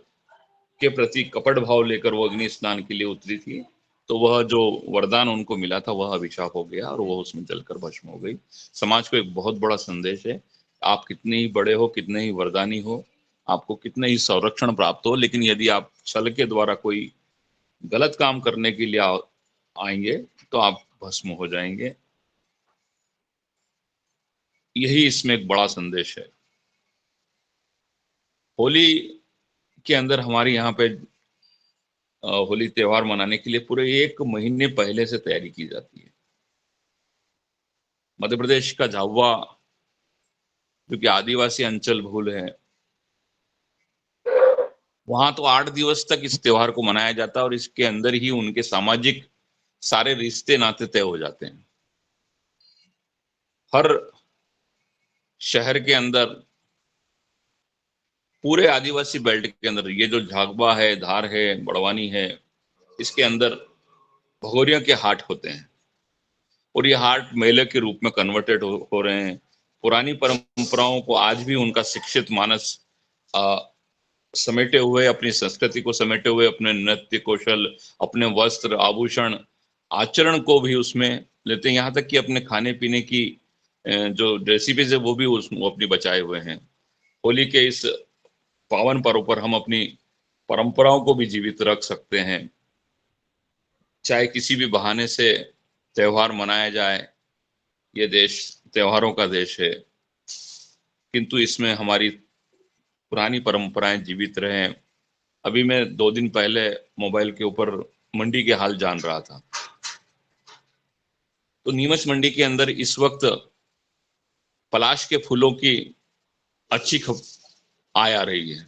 के प्रति कपट भाव लेकर वो अग्नि स्नान के लिए उतरी थी, तो वह जो वरदान उनको मिला था वह अभिशाप हो गया और वह उसमें जलकर भस्म हो गई। समाज को एक बहुत बड़ा संदेश है, आप कितने ही बड़े हो, कितने ही वरदानी हो, आपको कितने ही संरक्षण प्राप्त हो, लेकिन यदि आप छल के द्वारा कोई गलत काम करने के लिए आएंगे तो आप भस्म हो जाएंगे। यही इसमें एक बड़ा संदेश है। होली के अंदर हमारे यहाँ पे होली त्योहार मनाने के लिए पूरे 1 महीने पहले से तैयारी की जाती है। मध्य प्रदेश का झाबुआ, जो कि आदिवासी अंचल बहुल है, वहां तो 8 दिवस तक इस त्योहार को मनाया जाता है और इसके अंदर ही उनके सामाजिक सारे रिश्ते नाते तय हो जाते हैं। हर शहर के अंदर, पूरे आदिवासी बेल्ट के अंदर, ये जो झागबा है, धार है, बड़वानी है, इसके अंदर भगोरिया के हाट होते हैं और ये हाट मेले के रूप में कन्वर्टेड हो रहे हैं। पुरानी परंपराओं को आज भी उनका शिक्षित मानस समेटे हुए, अपनी संस्कृति को समेटे हुए, अपने नृत्य कौशल, अपने वस्त्र, आभूषण, आचरण को भी उसमें लेते हैं। यहाँ तक कि अपने खाने पीने की जो रेसिपीज है वो भी वो अपनी बचाए हुए हैं। होली के इस पावन पर्व पर हम अपनी परंपराओं को भी जीवित रख सकते हैं। चाहे किसी भी बहाने से त्योहार मनाया जाए, ये देश त्योहारों का देश है, किंतु इसमें हमारी पुरानी परंपराएं जीवित रहें। अभी मैं 2 दिन पहले मोबाइल के ऊपर मंडी के हाल जान रहा था, तो नीमच मंडी के अंदर इस वक्त पलाश के फूलों की अच्छी आ रही है।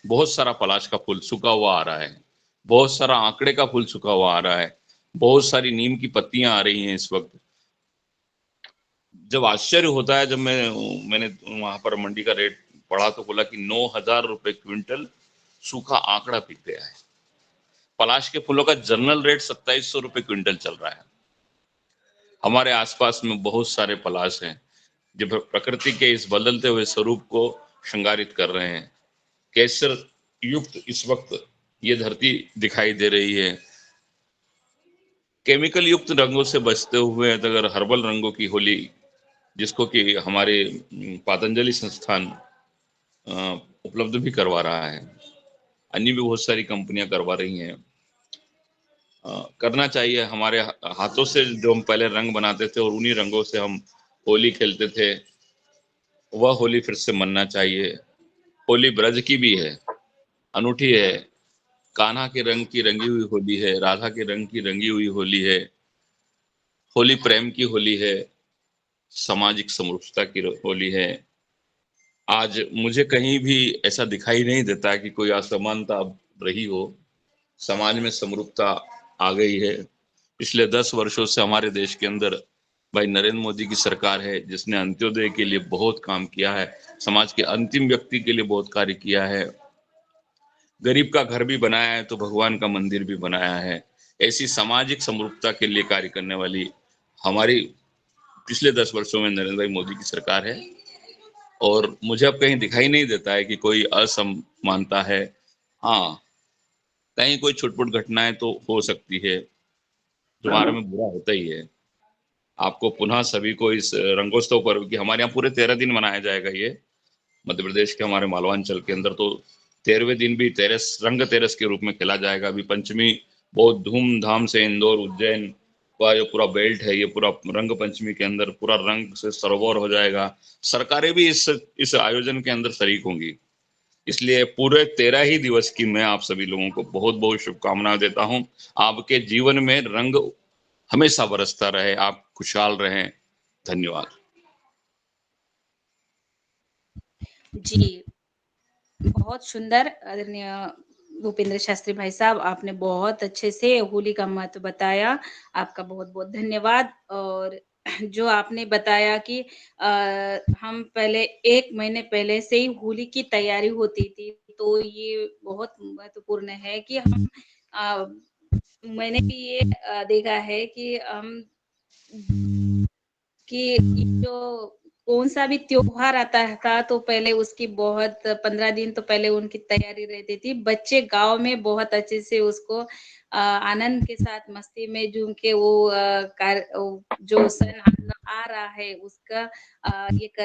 बहुत सारा पलाश का फूल सूखा हुआ आ रहा है, बहुत सारा आंकड़े का फूल सूखा हुआ आ रहा है, बहुत सारी नीम की पत्तियां आ रही हैं इस वक्त। जब आश्चर्य होता है, जब मैंने वहां पर मंडी का रेट पढ़ा तो बोला कि 9,000 रुपए क्विंटल सूखा आंकड़ा बिक गया है। पलाश के फूलों का जनरल रेट 2700 रुपए क्विंटल चल रहा है। हमारे आसपास में बहुत सारे पलाश हैं जो प्रकृति के इस बदलते हुए स्वरूप को श्रृंगारित कर रहे हैं। केसर युक्त इस वक्त ये धरती दिखाई दे रही है। केमिकल युक्त रंगों से बचते हुए अगर हर्बल रंगों की होली, जिसको कि हमारे पतंजलि संस्थान उपलब्ध भी करवा रहा है, अन्य भी बहुत सारी कंपनियां करवा रही हैं, करना चाहिए। हमारे हाथों से जो हम पहले रंग बनाते थे और उन्हीं रंगों से हम होली खेलते थे, वह होली फिर से मनना चाहिए। होली ब्रज की भी है, अनूठी है। कान्हा के रंग की रंगी हुई होली है, राधा के रंग की रंगी हुई होली है। होली प्रेम की होली है, सामाजिक समरसता की होली है। आज मुझे कहीं भी ऐसा दिखाई नहीं देता कि कोई असमानता रही हो। समाज में समरूपता आ गई है। पिछले 10 वर्षों से हमारे देश के अंदर भाई नरेंद्र मोदी की सरकार है, जिसने अंत्योदय के लिए बहुत काम किया है, समाज के अंतिम व्यक्ति के लिए बहुत कार्य किया है, गरीब का घर भी बनाया है तो भगवान का मंदिर भी बनाया है। ऐसी सामाजिक समरूपता के लिए कार्य करने वाली हमारी पिछले 10 वर्षों में नरेंद्र भाई मोदी की सरकार है और मुझे अब कहीं दिखाई नहीं देता है कि कोई असमानता है। हाँ, कहीं कोई छुटपुट घटनाएं तो हो सकती है, तुम्हारे में बुरा होता ही है। आपको पुनः सभी को इस रंगोत्सव पर्व की, हमारे यहाँ पूरे 13 दिन मनाया जाएगा ये मध्य प्रदेश के हमारे मालवांचल के अंदर, तो 13वें दिन भी तेरस, रंग तेरस के रूप में खेला जाएगा। अभी पंचमी बहुत धूमधाम से इंदौर उज्जैन का जो पूरा बेल्ट है, ये पूरा रंग पंचमी के अंदर पूरा रंग से सरोवर हो जाएगा। सरकारें भी इस आयोजन के अंदर शरीक होंगी। इसलिए पूरे 13 ही दिवस की मैं आप सभी लोगों को बहुत बहुत शुभकामनाएं देता हूं। आपके जीवन में रंग हमेशा बरसता रहे, आप खुशहाल रहें। धन्यवाद। जी, बहुत सुंदर आदरणीय भूपेंद्र शास्त्री भाई साहब, आपने बहुत अच्छे से होली का महत्व बताया। आपका बहुत-बहुत धन्यवाद। और जो आपने बताया कि हम पहले 1 महीने पहले से ही होली की तैयारी होती थी, तो ये बहुत महत्वपूर्ण है कि हम अ, मैंने भी ये देखा है कि हम कि ये जो कौन-सा भी त्योहार आता था, तो पहले उसकी बहुत 15 दिन तो पहले उनकी तैयारी रहती थी। बच्चे गाँव में बहुत अच्छे से उसको आनंद के साथ मस्ती में झूम के वो जो सन आ रहा है उसका एक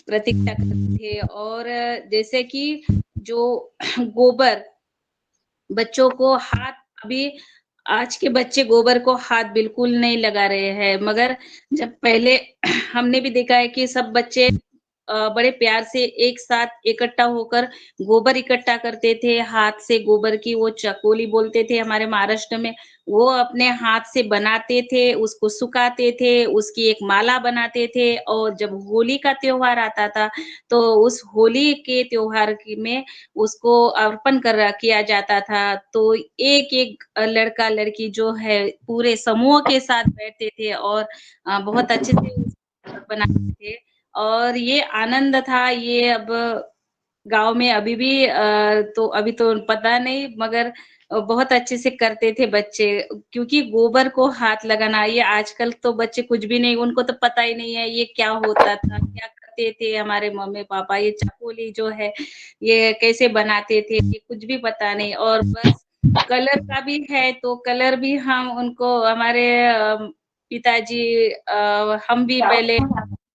प्रतीक्षा करते थे और जैसे कि जो गोबर बच्चों को हाथ अभी आज के बच्चे गोबर को हाथ बिल्कुल नहीं लगा रहे हैं, मगर जब पहले हमने भी देखा है कि सब बच्चे बड़े प्यार से एक साथ इकट्ठा होकर गोबर इकट्ठा करते थे, हाथ से गोबर की वो चकोली बोलते थे हमारे महाराष्ट्र में, वो अपने हाथ से बनाते थे, उसको सुखाते थे, उसकी एक माला बनाते थे और जब होली का त्योहार आता था, तो उस होली के त्योहार में उसको अर्पण किया जाता था। तो एक-एक लड़का-लड़की जो है पूरे समूह के साथ बैठते थे और बहुत अच्छे से बनाते थे और ये आनंद था ये अब गाँव में अभी भी तो अभी तो पता नहीं मगर बहुत अच्छे से करते थे बच्चे क्योंकि गोबर को हाथ लगाना ये आजकल तो बच्चे कुछ भी नहीं उनको तो पता ही नहीं है ये क्या होता था, क्या करते थे हमारे मम्मी-पापा, ये चपोली जो है ये कैसे बनाते थे, ये कुछ भी पता नहीं और बस कलर का भी है तो कलर भी हम उनको हमारे पिताजी हम भी पहले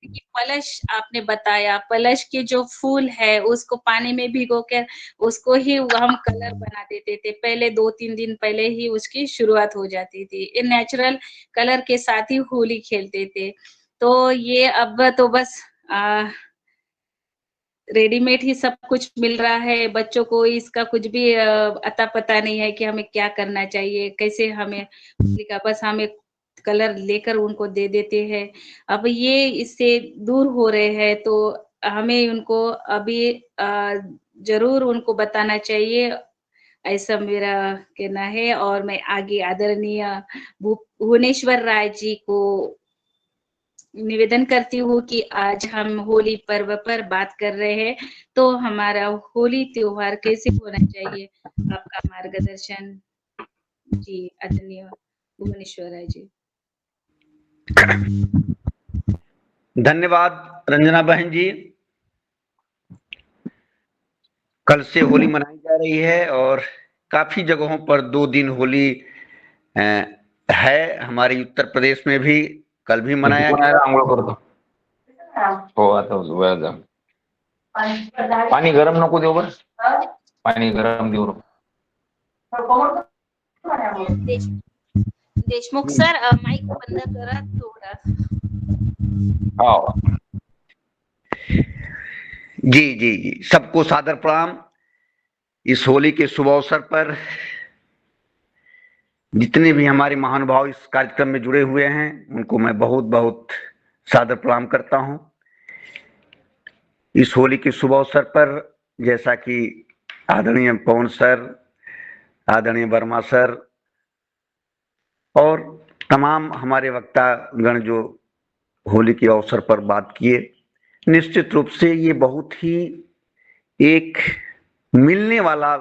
ये पलश आपने बताया, पलश के जो फूल है उसको पानी में भिगो के उसको ही हम कलर बना देते थे। पहले 2-3 दिन पहले ही उसकी शुरुआत हो जाती थी। ये नेचुरल कलर के साथ ही होली खेलते थे। तो ये अब तो बस रेडीमेड ही सब कुछ मिल रहा है, बच्चों को इसका कुछ भी अता-पता नहीं है कि हमें क्या करना चाहिए, कैसे हमें होली का बस हम एक कलर लेकर उनको दे देते हैं। अब ये इससे दूर हो रहे हैं, तो हमें उनको अभी ज़रूर उनको बताना चाहिए, ऐसा मेरा कहना है और मैं आगे आदरणीय भुवनेश्वर राय जी को निवेदन करती हूँ कि आज हम होली पर्व पर बात कर रहे हैं, तो हमारा होली त्योहार कैसे होना चाहिए? आपका मार्गदर्शन जी, आदरणीय भुवनेश्वर राय जी। धन्यवाद रंजना बहन जी। कल से होली मनाई जा रही है और काफी जगहों पर 2 दिन होली है। हमारे उत्तर प्रदेश में भी कल भी मनाया गया। आंघोळ करतो हो आता वेळ जा पाणी गरम नको देऊ बरं पाणी गरम देऊ देशमुख सर माइक बंद करा थोड़ा। हाँ जी जी जी, सबको सादर प्रणाम। इस होली के शुभ अवसर पर जितने भी हमारे महानुभाव इस कार्यक्रम में जुड़े हुए हैं उनको मैं बहुत बहुत सादर प्रणाम करता हूं। इस होली के शुभ अवसर पर जैसा कि आदरणीय पवन सर, आदरणीय वर्मा सर और तमाम हमारे वक्ता गण जो होली के अवसर पर बात किए, निश्चित रूप से ये बहुत ही एक मिलने वाला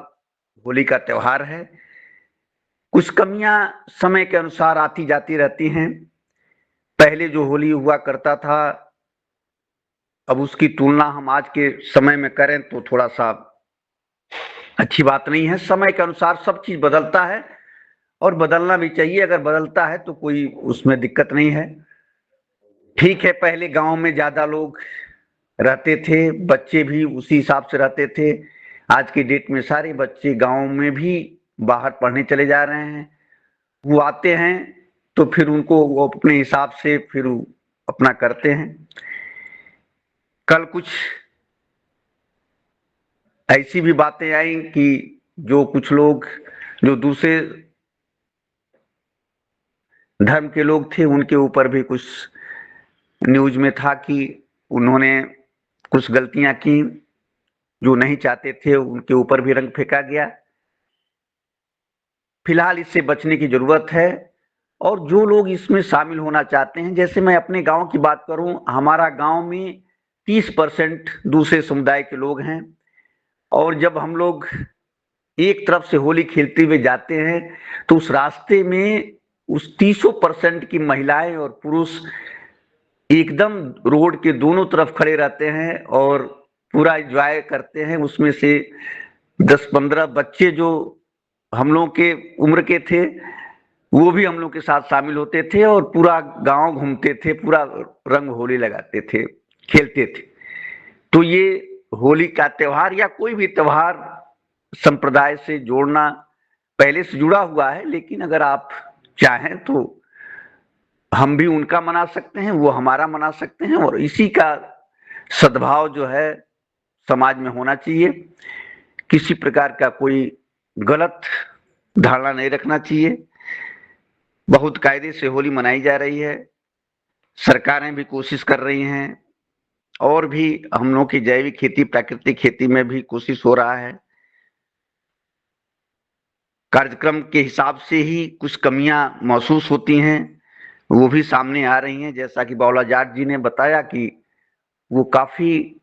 होली का त्योहार है। कुछ कमियां समय के अनुसार आती जाती रहती हैं। पहले जो होली हुआ करता था, अब उसकी तुलना हम आज के समय में करें तो थोड़ा सा अच्छी बात नहीं है। समय के अनुसार सब चीज बदलता है और बदलना भी चाहिए। अगर बदलता है तो कोई उसमें दिक्कत नहीं है। ठीक है, पहले गांव में ज्यादा लोग रहते थे, बच्चे भी उसी हिसाब से रहते थे। आज की डेट में सारे बच्चे गांव में भी बाहर पढ़ने चले जा रहे हैं। वो आते हैं तो फिर उनको वो अपने हिसाब से फिर अपना करते हैं। कल कुछ ऐसी भी बातें आई कि जो कुछ लोग जो दूसरे धर्म के लोग थे उनके ऊपर भी कुछ न्यूज में था कि उन्होंने कुछ गलतियां की जो नहीं चाहते थे, उनके ऊपर भी रंग फेंका गया। फिलहाल इससे बचने की जरूरत है और जो लोग इसमें शामिल होना चाहते हैं, जैसे मैं अपने गांव की बात करूं, हमारा गांव में 30% दूसरे समुदाय के लोग हैं। और जब हम लोग एक तरफ से होली खेलते हुए जाते हैं तो उस रास्ते में उस 30% की महिलाएं और पुरुष एकदम रोड के दोनों तरफ खड़े रहते हैं और पूरा एंजॉय करते हैं। उसमें से 10-15 बच्चे जो हम लोग के उम्र के थे वो भी हम लोग के साथ शामिल होते थे और पूरा गांव घूमते थे, पूरा रंग होली लगाते थे, खेलते थे। तो ये होली का त्योहार या कोई भी त्योहार संप्रदाय से जोड़ना पहले से जुड़ा हुआ है, लेकिन अगर आप चाहें तो हम भी उनका मना सकते हैं, वो हमारा मना सकते हैं। और इसी का सद्भाव जो है समाज में होना चाहिए। किसी प्रकार का कोई गलत धारणा नहीं रखना चाहिए। बहुत कायदे से होली मनाई जा रही है, सरकारें भी कोशिश कर रही हैं और भी हम लोग की जैविक खेती, प्राकृतिक खेती में भी कोशिश हो रहा है। कार्यक्रम के हिसाब से ही कुछ कमियां महसूस होती हैं, वो भी सामने आ रही हैं। जैसा कि बावला जाट जी ने बताया कि वो काफी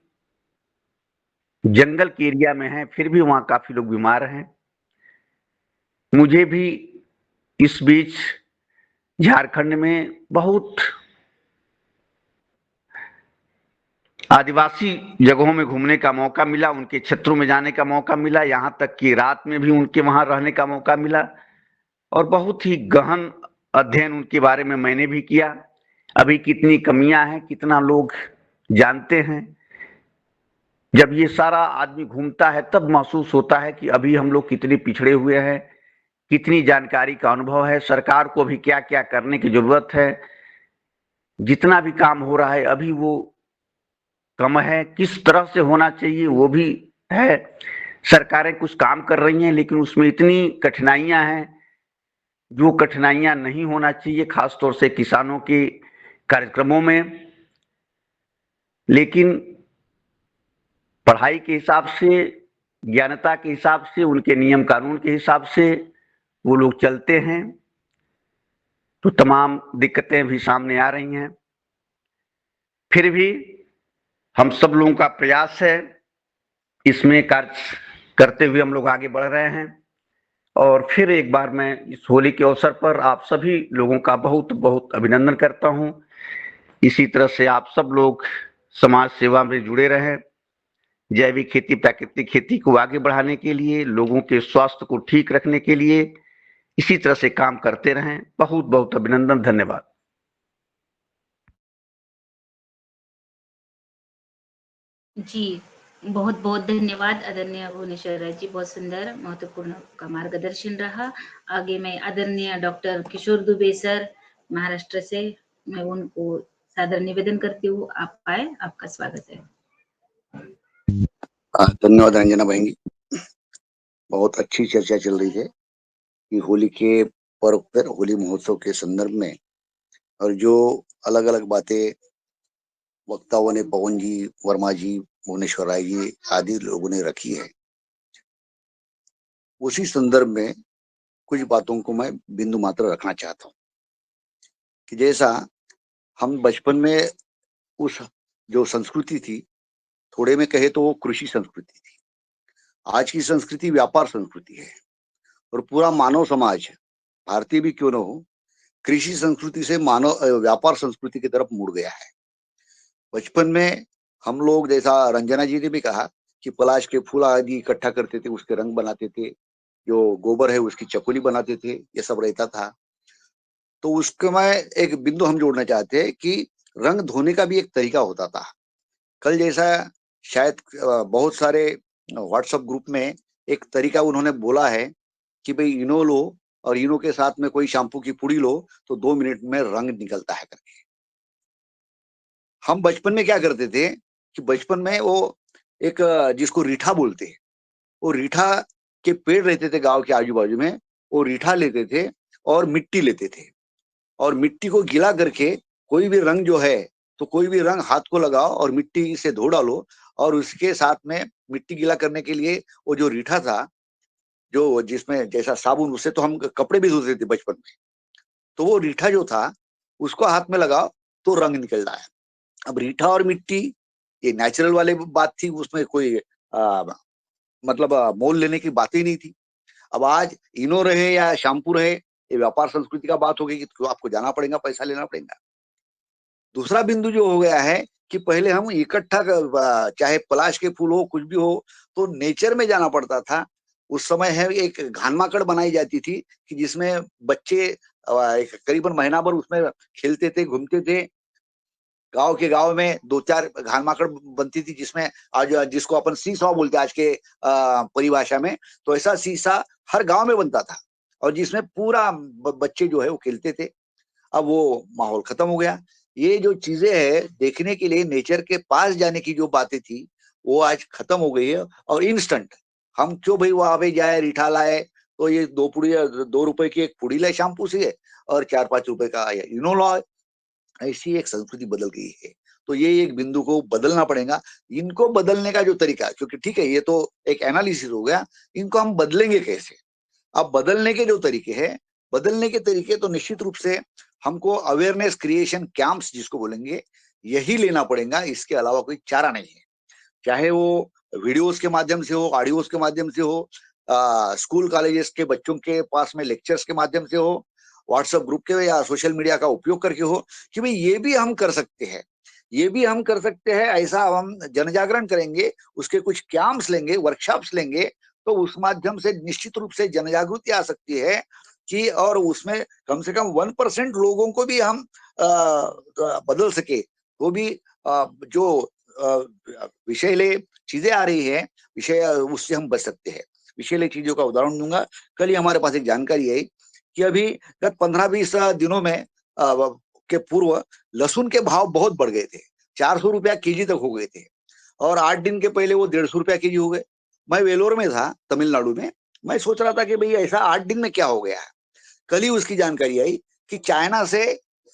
जंगल के एरिया में है, फिर भी वहां काफी लोग बीमार हैं। मुझे भी इस बीच झारखंड में बहुत आदिवासी जगहों में घूमने का मौका मिला, उनके क्षेत्रों में जाने का मौका मिला, यहाँ तक कि रात में भी उनके वहां रहने का मौका मिला और बहुत ही गहन अध्ययन उनके बारे में मैंने भी किया। अभी कितनी कमियां हैं, कितना लोग जानते हैं। जब ये सारा आदमी घूमता है तब महसूस होता है कि अभी हम लोग कितने पिछड़े हुए हैं, कितनी जानकारी का अनुभव है, सरकार को भी क्या क्या करने की जरूरत है। जितना भी काम हो रहा है अभी वो कम है, किस तरह से होना चाहिए वो भी है। सरकारें कुछ काम कर रही हैं लेकिन उसमें इतनी कठिनाइयां हैं जो कठिनाइयां नहीं होना चाहिए, खासतौर से किसानों के कार्यक्रमों में। लेकिन पढ़ाई के हिसाब से, ज्ञानता के हिसाब से, उनके नियम कानून के हिसाब से वो लोग चलते हैं तो तमाम दिक्कतें भी सामने आ रही हैं। फिर भी हम सब लोगों का प्रयास है, इसमें कार्य करते हुए हम लोग आगे बढ़ रहे हैं। और फिर एक बार मैं इस होली के अवसर पर आप सभी लोगों का बहुत बहुत अभिनंदन करता हूं। इसी तरह से आप सब लोग समाज सेवा में जुड़े रहें, जैविक खेती, प्राकृतिक खेती को आगे बढ़ाने के लिए, लोगों के स्वास्थ्य को ठीक रखने के लिए इसी तरह से काम करते रहें। बहुत बहुत अभिनंदन, धन्यवाद। जी, बहुत-बहुत धन्यवाद आदरणीय भुवनेश्वर राय जी, बहुत सुंदर महत्वपूर्ण का मार्गदर्शन रहा। आगे मैं आदरणीय डॉक्टर किशोर दुबे सर महाराष्ट्र से, मैं उनको सादर निवेदन करती हूँ, आप आए, आपका स्वागत है। धन्यवाद रंजना बहन, बहुत अच्छी चर्चा चल रही है कि होली के पर्व पर, होली महोत्सव के संदर्भ में, और जो अलग अलग बातें वक्ताओं ने, पवन जी, वर्मा जी, भुवनेश्वर राय जी आदि लोगों ने रखी है, उसी संदर्भ में कुछ बातों को मैं बिंदु मात्र रखना चाहता हूँ कि जैसा हम बचपन में उस जो संस्कृति थी, थोड़े में कहे तो वो कृषि संस्कृति थी। आज की संस्कृति व्यापार संस्कृति है और पूरा मानव समाज, भारतीय भी क्यों न हो, कृषि संस्कृति से मानव व्यापार संस्कृति की तरफ मुड़ गया है। बचपन में हम लोग, जैसा रंजना जी ने भी कहा, कि पलाश के फूल आदि इकट्ठा करते थे, उसके रंग बनाते थे, जो गोबर है उसकी चकोली बनाते थे, ये सब रहता था। तो उसके मैं एक बिंदु हम जोड़ना चाहते हैं कि रंग धोने का भी एक तरीका होता था। कल जैसा शायद बहुत सारे व्हाट्सएप ग्रुप में एक तरीका उन्होंने बोला है कि भाई इनो लो और इनो के साथ में कोई शैम्पू की पुड़ी लो तो 2 मिनट में रंग निकलता है करके। हम बचपन में क्या करते थे कि बचपन में वो एक जिसको रीठा बोलते हैं, वो रीठा के पेड़ रहते थे गांव के आजू बाजू में, वो रीठा लेते थे और मिट्टी लेते थे और मिट्टी को गीला करके कोई भी रंग जो है, तो कोई भी रंग हाथ को लगाओ और मिट्टी से धो डालो, और उसके साथ में मिट्टी गीला करने के लिए वो जो रीठा था, जो जिसमें जैसा साबुन, उससे तो हम कपड़े भी धोते थे बचपन में, तो वो रीठा जो था उसको हाथ में लगाओ तो रंग निकल रहा है। अब रीठा और मिट्टी ये नेचुरल वाली बात थी, उसमें कोई मतलब मोल लेने की बात ही नहीं थी। अब आज इनो रहे या शैम्पू रहे, ये व्यापार संस्कृति का बात हो गई कि आपको जाना पड़ेगा, पैसा लेना पड़ेगा। दूसरा बिंदु जो हो गया है कि पहले हम इकट्ठा चाहे पलाश के फूल हो कुछ भी हो तो नेचर में जाना पड़ता था। उस समय है एक घानमाकड़ बनाई जाती थी कि जिसमें बच्चे एक करीबन महीना भर उसमें खेलते थे, घूमते थे। गांव के गांव में 2-4 घानमाकड़ बनती थी जिसमें आज जिसको अपन सीसॉ बोलते हैं आज के परिभाषा में, तो ऐसा सीसा हर गांव में बनता था और जिसमें पूरा बच्चे जो है वो खेलते थे। अब वो माहौल खत्म हो गया। ये जो चीजें है देखने के लिए नेचर के पास जाने की जो बातें थी वो आज खत्म हो गई है। और इंस्टेंट हम क्यों भाई वहां पे जाए, रीठा लाए तो ये 2 रुपए की एक पुड़ी लाए शैम्पू से और 4-5 रुपए का इनो लाए, ऐसी एक संस्कृति बदल गई है। तो ये एक बिंदु को बदलना पड़ेगा। इनको बदलने का जो तरीका, क्योंकि ठीक है ये तो एक एनालिसिस हो गया, इनको हम बदलेंगे कैसे? अब बदलने के जो तरीके हैं, बदलने के तरीके तो निश्चित रूप से हमको अवेयरनेस क्रिएशन कैंप्स जिसको बोलेंगे, यही लेना पड़ेगा, इसके अलावा कोई चारा नहीं है। चाहे वो वीडियोस के माध्यम से हो, ऑडियोस के माध्यम से हो, स्कूल कॉलेजेस के बच्चों के पास में लेक्चर्स के माध्यम से हो, व्हाट्सएप ग्रुप के या सोशल मीडिया का उपयोग करके हो, कि भाई ये भी हम कर सकते हैं, ये भी हम कर सकते हैं। ऐसा हम जन जागरण करेंगे, उसके कुछ कैंप्स लेंगे, वर्कशॉप्स लेंगे, तो उस माध्यम से निश्चित रूप से जन जागृति आ सकती है कि और उसमें कम से कम 1% लोगों को भी हम बदल सके। वो भी जो विषैले चीजें आ रही है, विषय उससे हम बच सकते हैं। विषैले चीजों का उदाहरण दूंगा। कल ही हमारे पास एक जानकारी आई कि अभी गत 15-20 दिनों में के पूर्व लहसुन के भाव बहुत बढ़ गए थे, 400 रुपया केजी तक हो गए थे और 8 दिन के पहले वो 150 रुपया केजी हो गए। मैं वेलोर में था, तमिलनाडु में। मैं सोच रहा था कि भाई ऐसा 8 दिन में क्या हो गया है। कल ही उसकी जानकारी आई कि चाइना से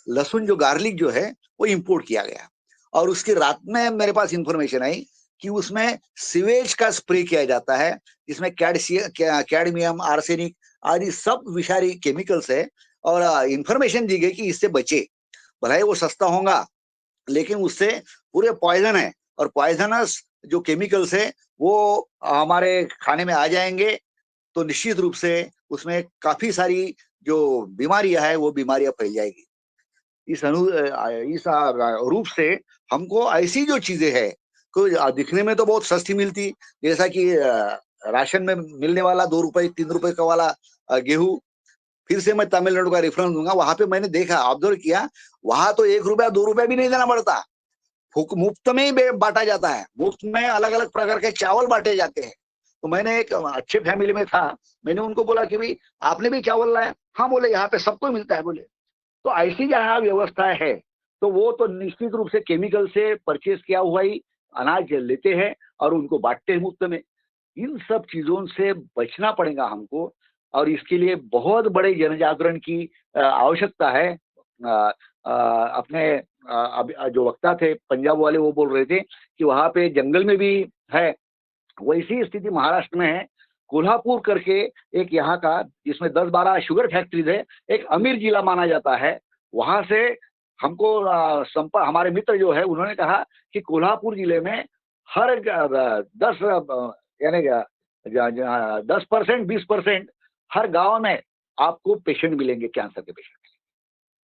लहसुन जो गार्लिक जो है वो इंपोर्ट किया गया और उसकी रात में मेरे पास इंफॉर्मेशन आई कि उसमें सीवेज का स्प्रे किया जाता है, जिसमें कैडमियम, आर्सेनिक आदि सब विषारी केमिकल्स है और इंफॉर्मेशन दी गई कि इससे बचे। भले वो सस्ता होगा लेकिन उससे पूरे पॉइजन है और पॉइजनस जो केमिकल्स है वो हमारे खाने में आ जाएंगे तो निश्चित रूप से उसमें काफी सारी जो बीमारियां है वो बीमारियां फैल जाएगी। इस रूप से हमको ऐसी जो चीजें है को दिखने में तो बहुत सस्ती मिलती, जैसा कि राशन में मिलने वाला 2 रुपए 3 रुपए का वाला गेहूं। फिर से मैं तमिलनाडु का रेफरेंस दूंगा, वहां पे मैंने देखा, ऑब्जर्व किया, वहां तो 1 रुपया 2 रुपया भी नहीं देना पड़ता, मुफ्त में ही बांटा जाता है। मुफ्त में अलग अलग प्रकार के चावल बांटे जाते हैं। तो मैंने एक अच्छे फैमिली में था, मैंने उनको बोला कि भाई आपने भी चावल लाया? हाँ बोले यहाँ पे सबको मिलता है। बोले तो ऐसी जहाँ व्यवस्था है तो वो तो निश्चित रूप से केमिकल से परचेज किया हुआ ही अनाज लेते हैं और उनको बांटते हैं मुफ्त में। इन सब चीजों से बचना पड़ेगा हमको और इसके लिए बहुत बड़े जन जागरण की आवश्यकता है। अपने जो वक्ता थे पंजाब वाले वो बोल रहे थे कि वहां पे जंगल में भी है, वैसी स्थिति महाराष्ट्र में है। कोल्हापुर करके एक यहाँ का जिसमें 10-12 शुगर फैक्ट्रीज है, एक अमीर जिला माना जाता है। वहां से हमको हमारे मित्र जो है उन्होंने कहा कि कोल्हापुर जिले में हर 10 यानी 10% 20% हर गांव में आपको पेशेंट मिलेंगे, कैंसर के पेशेंट।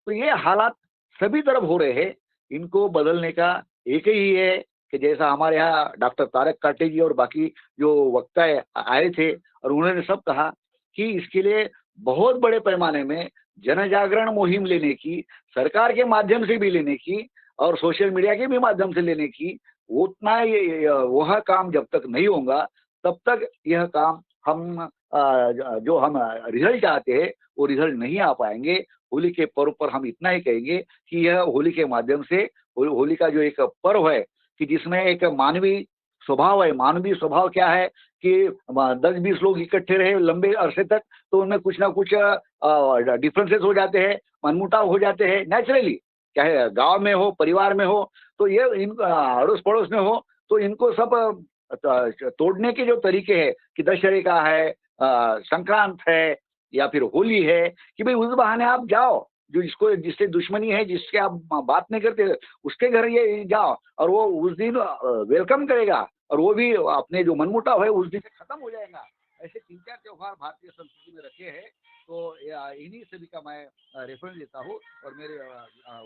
तो ये हालात सभी तरफ हो रहे हैं। इनको बदलने का एक ही है कि जैसा हमारे यहाँ डॉक्टर तारक काटे जी और बाकी जो वक्ता आए थे और उन्होंने सब कहा कि इसके लिए बहुत बड़े पैमाने में जन जागरण मुहिम लेने की, सरकार के माध्यम से भी लेने की और सोशल मीडिया के भी माध्यम से लेने की, उतना वह काम जब तक नहीं होगा तब तक यह काम हम जो हम रिजल्ट चाहते हैं वो रिजल्ट नहीं आ पाएंगे। होली के पर्व पर हम इतना ही कहेंगे कि यह होली के माध्यम से होली का जो एक पर्व है कि जिसमें एक मानवीय स्वभाव है। मानवीय स्वभाव क्या है कि 10-20 लोग इकट्ठे रहे लंबे अरसे तक तो उनमें कुछ ना कुछ डिफरेंसेस हो जाते हैं, मनमुटाव हो जाते हैं नेचुरली, चाहे गांव में हो, परिवार में हो, तो ये इन अड़ोस पड़ोस में हो, तो इनको सब तोड़ने के जो तरीके हैं कि दशहरे का है, संक्रांत है या फिर होली है कि भाई उस बहाने आप जाओ, जो जिससे दुश्मनी है, जिसके आप बात नहीं करते, उसके घर ये जाओ और वो उस दिन वेलकम करेगा और वो भी अपने जो मनमुटाव है उस दिन खत्म हो जाएगा। ऐसे 3-4 त्योहार भारतीय संस्कृति में रखे हैं। तो इन्हीं सभी का मैं रेफरेंस देता हूँ और मेरे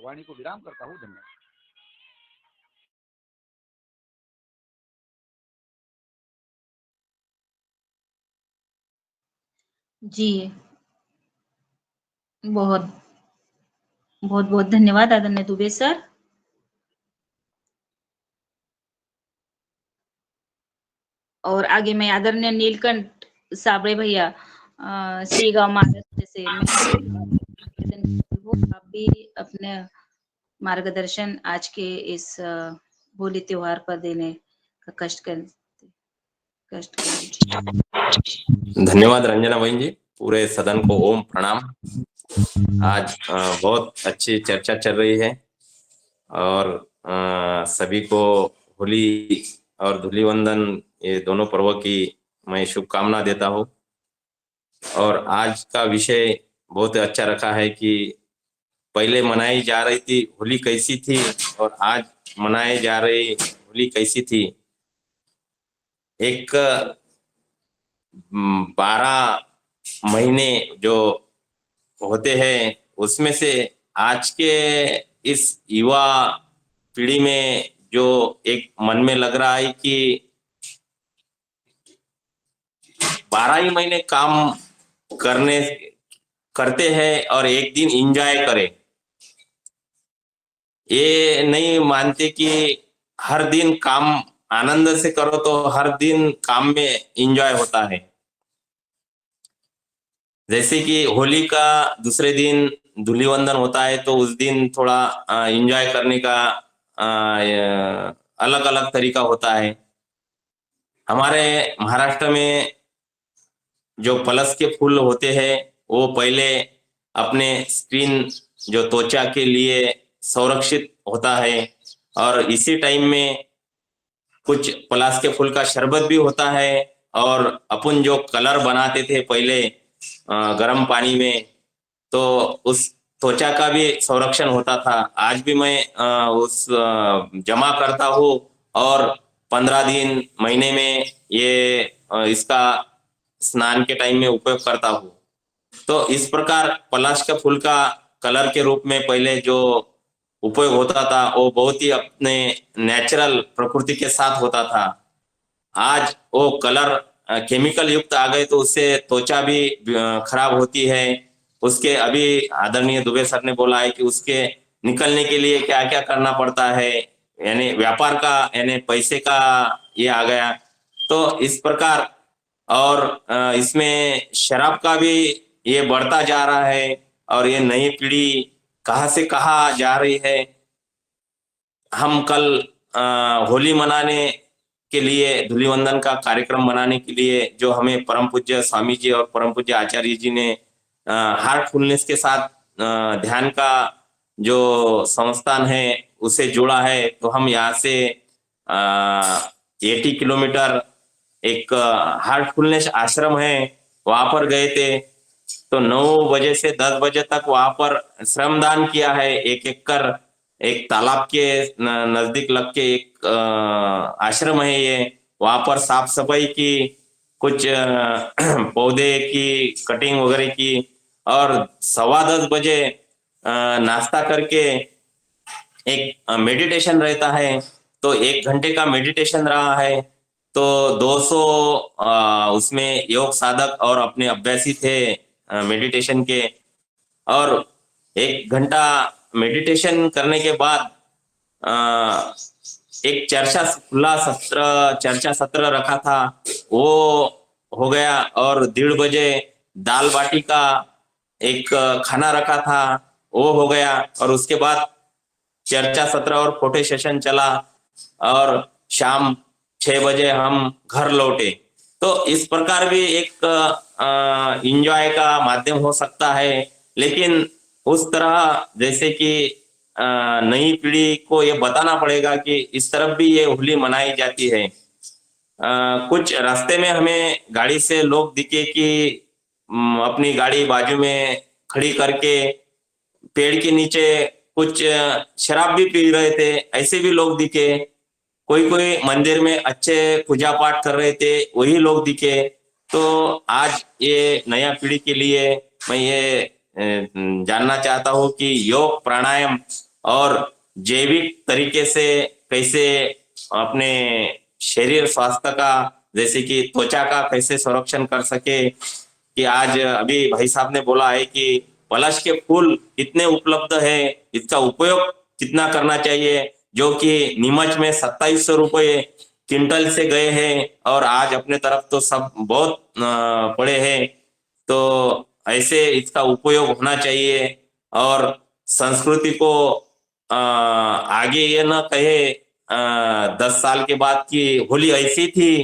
वाणी को विराम करता हूँ। धन्यवाद। जी, बहुत बहुत बहुत धन्यवाद आदरणीय दुबे सर। और आगे मैं आदरणीय नीलकंठ साबळे भैया श्रीगांव महाराष्ट्र से मैं निवेदन करती हूँ, आप भी अपने मार्गदर्शन आज के इस होली त्योहार पर देने का कष्ट करें। धन्यवाद रंजना बहन जी। पूरे सदन को ओम प्रणाम। आज बहुत अच्छी चर्चा चल रही है और सभी को होली और धूलिवंदन ये दोनों पर्व की मैं शुभकामना देता हूँ। और आज का विषय बहुत अच्छा रखा है कि पहले मनाई जा रही थी होली कैसी थी और आज मनाई जा रही होली कैसी थी। एक 12 महीने जो होते हैं उसमें से आज के इस युवा पीढ़ी में जो एक मन में लग रहा है कि 12 ही महीने काम करते हैं और एक दिन एंजॉय करें। ये नहीं मानते कि हर दिन काम आनंद से करो तो हर दिन काम में एंजॉय होता है। जैसे कि होली का दूसरे दिन धूलिवंदन होता है तो उस दिन थोड़ा एंजॉय करने का अलग अलग तरीका होता है। हमारे महाराष्ट्र में जो पलस के फूल होते हैं वो पहले अपने स्किन जो त्वचा के लिए संरक्षित होता है और इसी टाइम में कुछ पलाश के फूल का शरबत भी होता है और अपन जो कलर बनाते थे पहले गर्म पानी में तो उस त्वचा का भी संरक्षण होता था। आज भी मैं उस जमा करता हूँ और 15 दिन महीने में ये इसका स्नान के टाइम में उपयोग करता हूँ। तो इस प्रकार पलाश के फूल का कलर के रूप में पहले जो उपयोग होता था वो बहुत ही अपने नेचुरल प्रकृति के साथ होता था। आज वो कलर केमिकल युक्त आ गए तो उससे त्वचा भी खराब होती है। उसके अभी आदरणीय दुबे सर ने बोला है कि उसके निकलने के लिए क्या क्या करना पड़ता है, यानी व्यापार का यानी पैसे का ये आ गया। तो इस प्रकार और इसमें शराब का भी ये बढ़ता जा रहा है और ये नई पीढ़ी कहाँ से कहाँ जा रही है। हम कल होली मनाने के लिए धूलिवंदन का कार्यक्रम मनाने के लिए जो हमें परम पूज्य स्वामी जी और परम पूज्य आचार्य जी ने हार्टफुलनेस के साथ ध्यान का जो संस्थान है उसे जोड़ा है। तो हम यहाँ से 80 किलोमीटर एक हार्टफुलनेस आश्रम है वहां पर गए थे। तो 9 बजे से 10 बजे तक वहां पर श्रमदान किया है। एक कर एक तालाब के नजदीक लग के एक आश्रम है ये, वहां पर साफ सफाई की, कुछ पौधे की कटिंग वगैरह की और 10:15 बजे नाश्ता करके एक मेडिटेशन रहता है। तो 1 घंटे का मेडिटेशन रहा है। तो 200 उसमें योग साधक और अपने अभ्यासी थे मेडिटेशन के। और 1 घंटा मेडिटेशन करने के बाद एक खुला चर्चा सत्र रखा था वो हो गया। और 1:30 बजे दाल बाटी का एक खाना रखा था वो हो गया। और उसके बाद चर्चा सत्र और फोटो सेशन चला और शाम 6 बजे हम घर लौटे। तो इस प्रकार भी एक एंजॉय का माध्यम हो सकता है। लेकिन उस तरह जैसे कि नई पीढ़ी को ये बताना पड़ेगा कि इस तरफ भी ये होली मनाई जाती है। कुछ रास्ते में हमें गाड़ी से लोग दिखे कि अपनी गाड़ी बाजू में खड़ी करके पेड़ के नीचे कुछ शराब भी पी रहे थे, ऐसे भी लोग दिखे। कोई कोई मंदिर में अच्छे पूजा पाठ कर रहे थे, वही लोग दिखे। तो आज ये नया पीढ़ी के लिए मैं ये जानना चाहता हूँ कि योग, प्राणायाम और जैविक तरीके से कैसे अपने शरीर स्वास्थ्य का, जैसे कि त्वचा का कैसे संरक्षण कर सके। कि आज अभी भाई साहब ने बोला है कि पलाश के फूल कितने उपलब्ध है, इसका उपयोग कितना करना चाहिए, जो कि नीमच में 2700 रुपये क्विंटल से गए हैं और आज अपने तरफ तो सब बहुत पड़े हैं। तो ऐसे इसका उपयोग होना चाहिए और संस्कृति को आगे ये ना कहे 10 साल के बाद की होली ऐसी थी,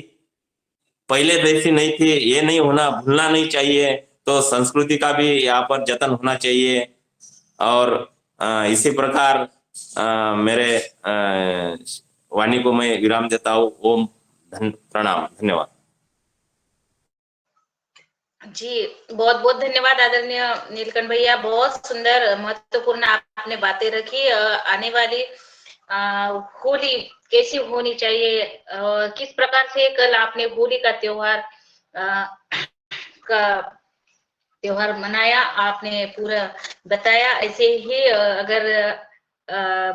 पहले जैसी नहीं थी, ये नहीं होना, भूलना नहीं चाहिए। तो संस्कृति का भी यहाँ पर जतन होना चाहिए। और इसी प्रकार मेरे वाणी को मैं विराम देता हूँ। ओम प्रणाम, धन्यवाद। जी, बहुत बहुत धन्यवाद आदरणीय नीलकंठ भैया। बहुत सुंदर महत्वपूर्ण आपने बातें रखी। आने वाली होली कैसी होनी चाहिए, किस प्रकार से कल आपने होली का त्योहार मनाया, आपने पूरा बताया। ऐसे ही अगर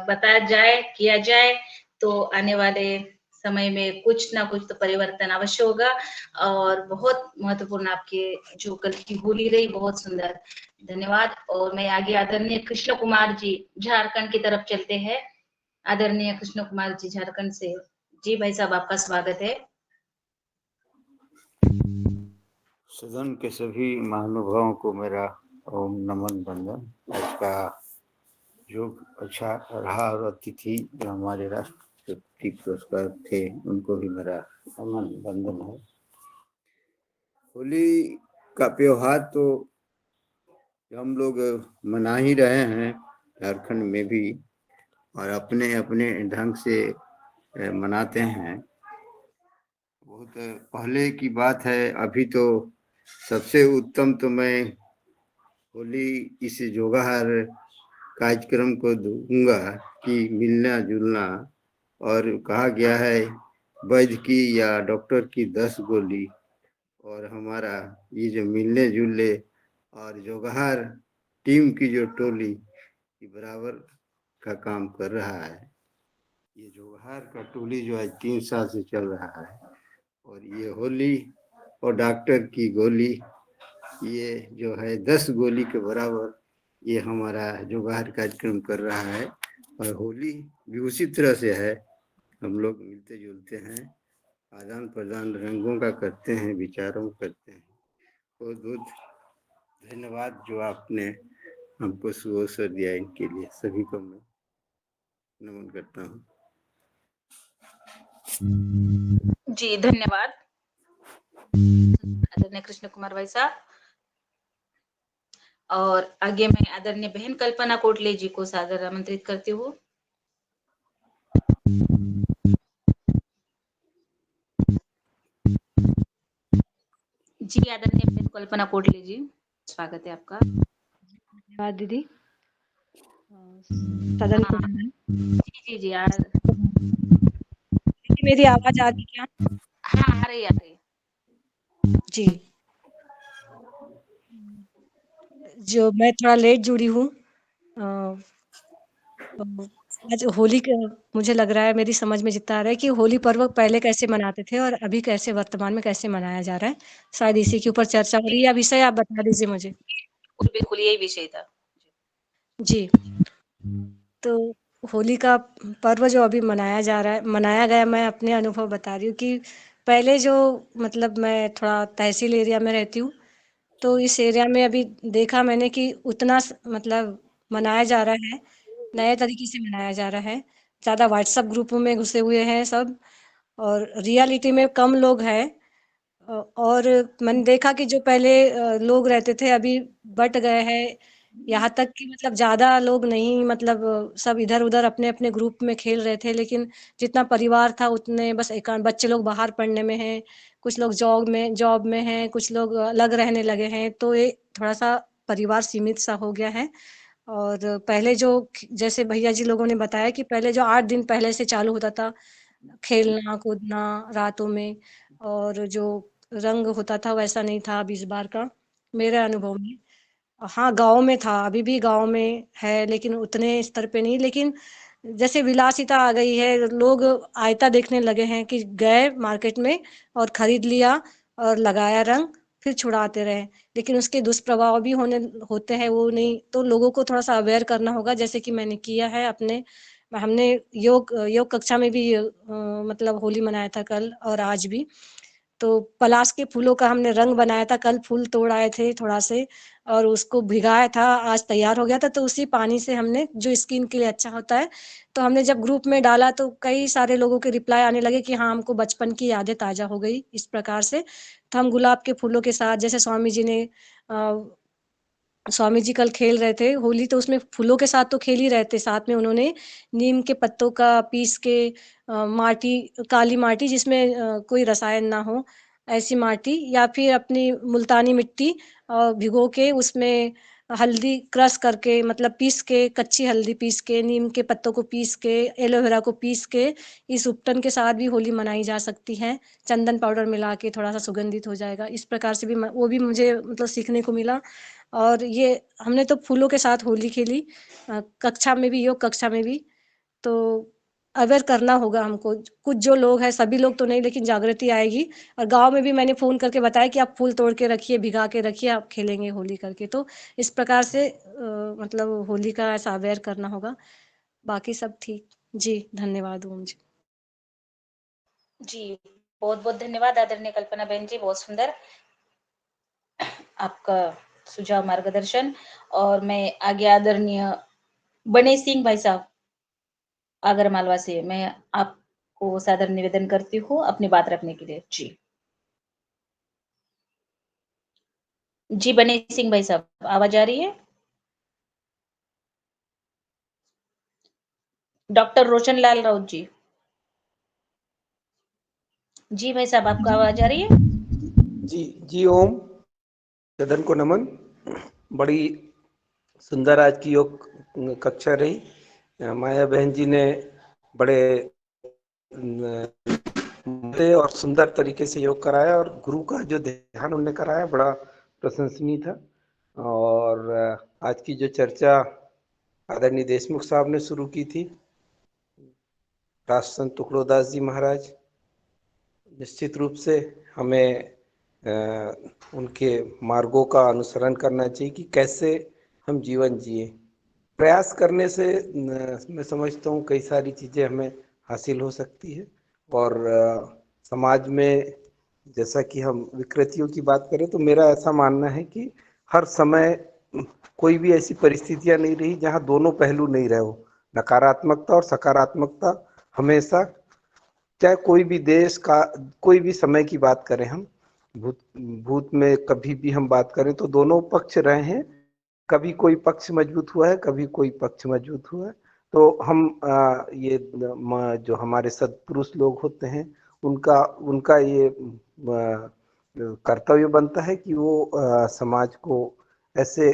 बताया जाए, किया जाए, तो आने वाले समय में कुछ ना कुछ तो परिवर्तन अवश्य होगा। और बहुत महत्वपूर्ण आपके जो कल की होली रही, बहुत सुंदर, धन्यवाद। और मैं आगे आदरणीय कृष्ण कुमार जी झारखंड की तरफ चलते हैं। आदरणीय कृष्ण कुमार जी झारखंड से। जी भाई साहब, आपका स्वागत है। सदन के सभी महानुभावों को मेरा ओम नमन वंदन। आज का योग अच्छा रहा और अतिथि जो हमारे राष्ट्रपति पुरस्कार थे उनको भी मेरा नमन वंदन है। होली का त्योहार तो हम लोग मना ही रहे हैं झारखंड में भी, और अपने अपने ढंग से मनाते हैं। बहुत पहले की बात है, अभी तो सबसे उत्तम तो मैं होली इस जोगाहर कार्यक्रम को दूंगा कि मिलना जुलना, और कहा गया है वैद्य की या डॉक्टर की 10 गोली, और हमारा ये जो मिलने जुलने और जोगाहर टीम की जो टोली बराबर का काम कर रहा है। ये जोगाहर का टोली जो है 3 साल से चल रहा है, और ये होली और डॉक्टर की गोली, ये जो है 10 गोली के बराबर ये हमारा जोगाहर कार्यक्रम कर रहा है। और होली भी उसी तरह से है, हम लोग मिलते जुलते हैं, आदान प्रदान रंगों का करते हैं, विचारों करते हैं। बहुत बहुत धन्यवाद जो आपने हमको सुअवसर दिया, इनके लिए सभी को मैं नमन करता हूँ। जी धन्यवाद आदरणीय कृष्ण कुमार भाई साहब। और आगे मैं आदरणीय बहन कल्पना कोटले जी को सादर आमंत्रित करती हूँ। जी आदरणीय बहन कल्पना कोटले जी, स्वागत है आपका। धन्यवाद दीदी। सदन को जी जी यार, मेरी आवाज आ रही क्या? हाँ आ रही जी, जो मैं थोड़ा लेट जुड़ी हूँ। आज होली का मुझे लग रहा है, मेरी समझ में जितना आ रहा है कि होली पर्व पहले कैसे मनाते थे और अभी कैसे वर्तमान में कैसे मनाया जा रहा है, शायद इसी के ऊपर चर्चा हो रही है। या विषय आप बता दीजिए मुझे। बिल्कुल यही विषय था जी, तो होली का पर्व जो अभी मनाया गया, मैं अपने अनुभव बता रही हूँ कि पहले जो मतलब मैं थोड़ा तहसील एरिया में रहती हूँ, तो इस एरिया में अभी देखा मैंने कि उतना मतलब मनाया जा रहा है, नए तरीके से मनाया जा रहा है। ज़्यादा व्हाट्सएप ग्रुपों में घुसे हुए हैं सब, और रियलिटी में कम लोग हैं। और मैंने देखा कि जो पहले लोग रहते थे अभी बट गए हैं, यहाँ तक कि मतलब ज़्यादा लोग नहीं, मतलब सब इधर-उधर अपने-अपने ग्रुप में खेल रहे थे, लेकिन जितना परिवार था उतने बस एकांत। बच्चे लोग बाहर पढ़ने में हैं, कुछ लोग जॉब में हैं, कुछ लोग अलग रहने लगे हैं, तो ये थोड़ा-सा परिवार सीमित सा हो गया है। और पहले जो जैसे भैया जी लोगों ने बताया कि पहले जो 8 दिन पहले से चालू होता था खेलना कूदना रातों में, और जो रंग होता था वैसा नहीं था अब इस बार का मेरे अनुभव में। हाँ, गाँव में था, अभी भी गाँव में है लेकिन उतने स्तर पे नहीं, लेकिन जैसे विलासिता आ गई है, लोग आयता देखने लगे हैं कि गए मार्केट में और खरीद लिया और लगाया रंग, फिर छुड़ाते रहे। लेकिन उसके दुष्प्रभाव भी होते हैं, वो नहीं तो लोगों को थोड़ा-सा अवेयर करना होगा, जैसे कि मैंने किया है अपने हमने योग योग कक्षा में भी मतलब होली मनाया था कल और आज भी। तो पलाश के फूलों का हमने रंग बनाया था, कल फूल तोड़ आए थे थोड़ा से और उसको भिगाया था, आज तैयार हो गया था, तो उसी पानी से हमने जो स्किन के लिए अच्छा होता है, तो हमने जब ग्रुप में डाला तो कई सारे लोगों के रिप्लाई आने लगे कि हाँ, हमको बचपन की यादें ताज़ा हो गई, इस प्रकार से। तो हम गुलाब के फूलों के साथ जैसे स्वामी जी कल खेल रहे थे होली, तो उसमें फूलों के साथ तो खेल ही रहे थे, साथ में उन्होंने नीम के पत्तों का पीस के माटी काली माटी जिसमें कोई रसायन ना हो, ऐसी माटी या फिर अपनी मुल्तानी मिट्टी भिगो के उसमें हल्दी क्रश करके मतलब पीस के कच्ची हल्दी पीस के, नीम के पत्तों को पीस के, एलोवेरा को पीस के, इस उपटन के साथ भी होली मनाई जा सकती है। चंदन पाउडर मिला के थोड़ा-सा सुगंधित हो जाएगा। इस प्रकार से भी वो भी मुझे मतलब सीखने को मिला। और ये हमने तो फूलों के साथ होली खेली कक्षा में भी, योग कक्षा में भी। तो अवेयर करना होगा हमको। कुछ जो लोग हैं, सभी लोग तो नहीं लेकिन जागृति आएगी। और गाँव में भी मैंने फ़ोन करके बताया कि आप फूल तोड़ के रखिए, भिगा के रखिए, आप खेलेंगे होली करके। तो इस प्रकार से मतलब होली का ऐसा अवेयर करना होगा। बाकी सब ठीक। जी, धन्यवाद ओम जी। जी, बहुत-बहुत धन्यवाद आदरणीय कल्पना बहन जी, बहुत सुंदर आपका सुझाव मार्गदर्शन। और मैं आगे आदरणीय बने सिंह भाई साहब आगर मालवा से मैं आपको सादर निवेदन करती हूँ अपनी बात रखने के लिए। जी। जी, बने सिंह भाई साहब, आवाज़ आ रही है? डॉक्टर रोशन लाल राउत जी। जी भाई साहब, आपको आवाज़ आ रही है? जी जी ओम, सदन को नमन। बड़ी सुंदर आज की योग कक्षा रही। माया बहन जी ने बड़े और सुंदर तरीके से योग कराया और गुरु का जो ध्यान उन्होंने कराया बड़ा प्रशंसनीय था। और आज की जो चर्चा आदरणीय देशमुख साहब ने शुरू की थी, राष्ट्र संत तुकडोदास जी महाराज, निश्चित रूप से हमें उनके मार्गों का अनुसरण करना चाहिए कि कैसे हम जीवन जिए। प्रयास करने से मैं समझता हूँ कई सारी चीज़ें हमें हासिल हो सकती है। और समाज में जैसा कि हम विकृतियों की बात करें तो मेरा ऐसा मानना है कि हर समय कोई भी ऐसी परिस्थितियां नहीं रही जहां दोनों पहलू नहीं रहे हो। नकारात्मकता और सकारात्मकता हमेशा, चाहे कोई भी देश का कोई भी समय की बात करें, हम भूत में कभी भी हम बात करें तो दोनों पक्ष रहे हैं। कभी कोई पक्ष मजबूत हुआ है, कभी कोई पक्ष मजबूत हुआ है। तो हम ये जो हमारे सत्पुरुष लोग होते हैं उनका उनका ये कर्तव्य बनता है कि वो समाज को ऐसे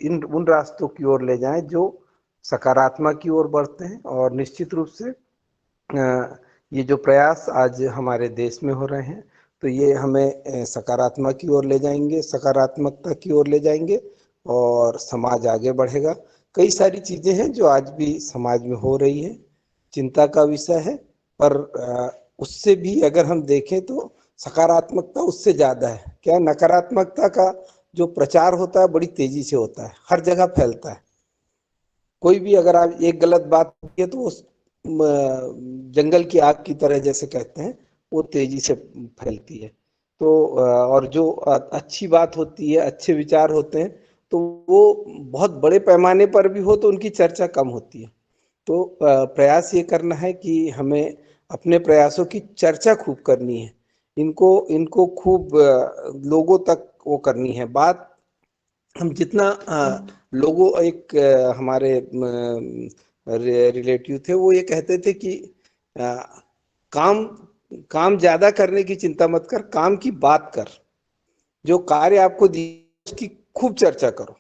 इन उन रास्तों की ओर ले जाएं जो सकारात्मक की ओर बढ़ते हैं। और निश्चित रूप से ये जो प्रयास आज हमारे देश में हो रहे हैं तो ये हमें सकारात्मक की ओर ले जाएंगे, सकारात्मकता की ओर ले जाएंगे और समाज आगे बढ़ेगा। कई सारी चीजें हैं जो आज भी समाज में हो रही है, चिंता का विषय है, पर उससे भी अगर हम देखें तो सकारात्मकता उससे ज्यादा है। क्या नकारात्मकता का जो प्रचार होता है बड़ी तेजी से होता है, हर जगह फैलता है। कोई भी अगर आप एक गलत बात है तो उस जंगल की आग की तरह जैसे कहते हैं वो तेजी से फैलती है। तो और जो अच्छी बात होती है, अच्छे विचार होते हैं तो वो बहुत बड़े पैमाने पर भी हो तो उनकी चर्चा कम होती है। तो प्रयास ये करना है कि हमें अपने प्रयासों की चर्चा खूब करनी है, इनको इनको खूब लोगों तक वो करनी है बात। हम जितना लोगों एक हमारे रिलेटिव थे वो ये कहते थे कि काम काम ज्यादा करने की चिंता मत कर, काम की बात कर। जो कार्य आपको दी उसकी खूब चर्चा करो।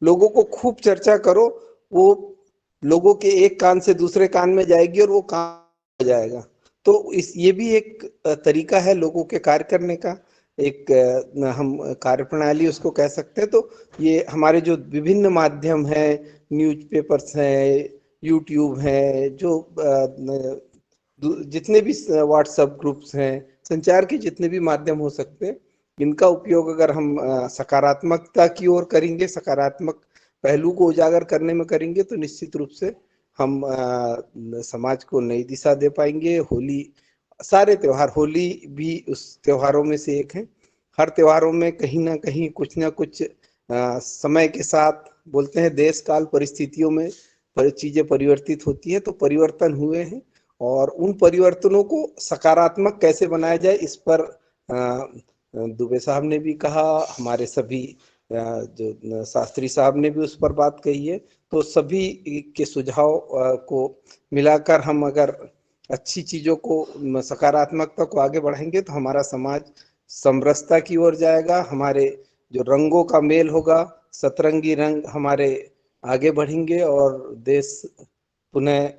लोगों को खूब चर्चा करो, वो लोगों के एक कान से दूसरे कान में जाएगी और वो काम हो जाएगा। तो ये भी एक तरीका है लोगों के कार्य करने का, एक हम कार्यप्रणाली उसको कह सकते हैं। तो ये हमारे जो विभिन्न माध्यम है, न्यूज़पेपर्स है, यूट्यूब है, जो जितने भी व्हाट्सएप ग्रुप्स हैं, संचार के जितने भी माध्यम हो सकते हैं, इनका उपयोग अगर हम सकारात्मकता की ओर करेंगे, सकारात्मक पहलू को उजागर करने में करेंगे, तो निश्चित रूप से हम समाज को नई दिशा दे पाएंगे। होली, सारे त्योहार, होली भी उस त्योहारों में से एक है। हर त्योहारों में कहीं ना कहीं कुछ ना कुछ समय के साथ, बोलते हैं देश काल परिस्थितियों में चीजें परिवर्तित होती है, तो परिवर्तन हुए हैं और उन परिवर्तनों को सकारात्मक कैसे बनाया जाए, इस पर दुबे साहब ने भी कहा, हमारे सभी जो शास्त्री साहब ने भी उस पर बात कही है। तो सभी के सुझाव को मिलाकर हम अगर अच्छी चीजों को, सकारात्मकता को आगे बढ़ाएंगे, तो हमारा समाज समरसता की ओर जाएगा। हमारे जो रंगों का मेल होगा, सतरंगी रंग हमारे आगे बढ़ेंगे और देश पुनः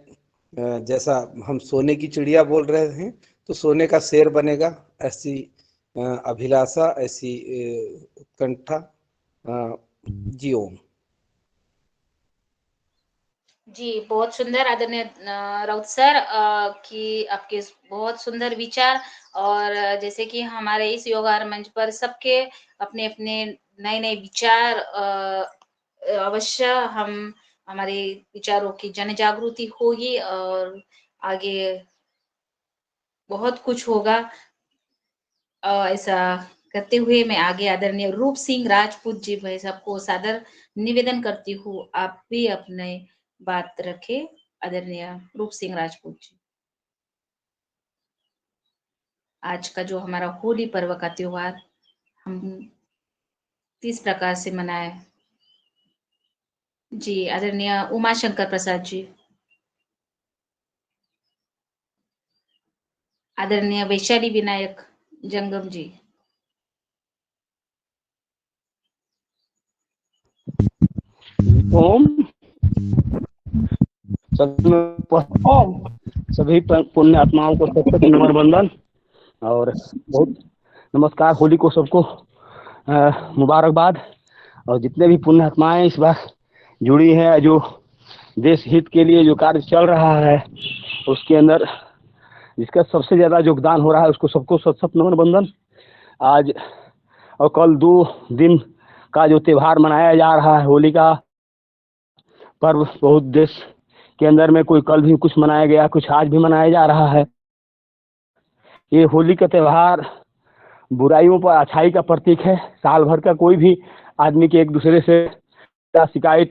जैसा हम सोने की चिड़िया बोल रहे हैं, तो सोने का शेर बनेगा, ऐसी अभिलाषा, ऐसी उत्कंठा। जी ओम। जी, बहुत सुंदर आदरणीय राउत सर कि आपके बहुत सुंदर विचार, और जैसे कि हमारे इस योगार मंच पर सबके अपने-अपने नए-नए विचार, अवश्य हम हमारे विचारों की जन जागृति होगी और आगे बहुत कुछ होगा। ऐसा करते हुए मैं आगे आदरणीय रूप सिंह राजपूत जी भाई साहब को सादर निवेदन करती हूँ, आप भी अपने बात रखें, आदरणीय रूप सिंह राजपूत जी। आज का जो हमारा होली पर्व का त्योहार हम किस प्रकार से मनाए। जी, आदरणीय उमाशंकर प्रसाद जी। आदरणीय वैशाली विनायक जंगम जी। ओम। सभी पुण्य आत्माओं को सत्य नमन वंदन और बहुत नमस्कार। होली को सबको मुबारकबाद। और जितने भी पुण्य आत्माएं इस बार जुड़ी हैं, जो देश हित के लिए जो कार्य चल रहा है, उसके अंदर जिसका सबसे ज्यादा योगदान हो रहा है, उसको सबको सत सत नमन वंदन। आज और कल 2 दिन का जो त्योहार मनाया जा रहा है, होली का पर्व, बहुत देश के अंदर में कोई कल भी कुछ मनाया गया, कुछ आज भी मनाया जा रहा है। ये होली का त्योहार बुराइयों पर अच्छाई का प्रतीक है। साल भर का कोई भी आदमी के एक दूसरे से शिकायत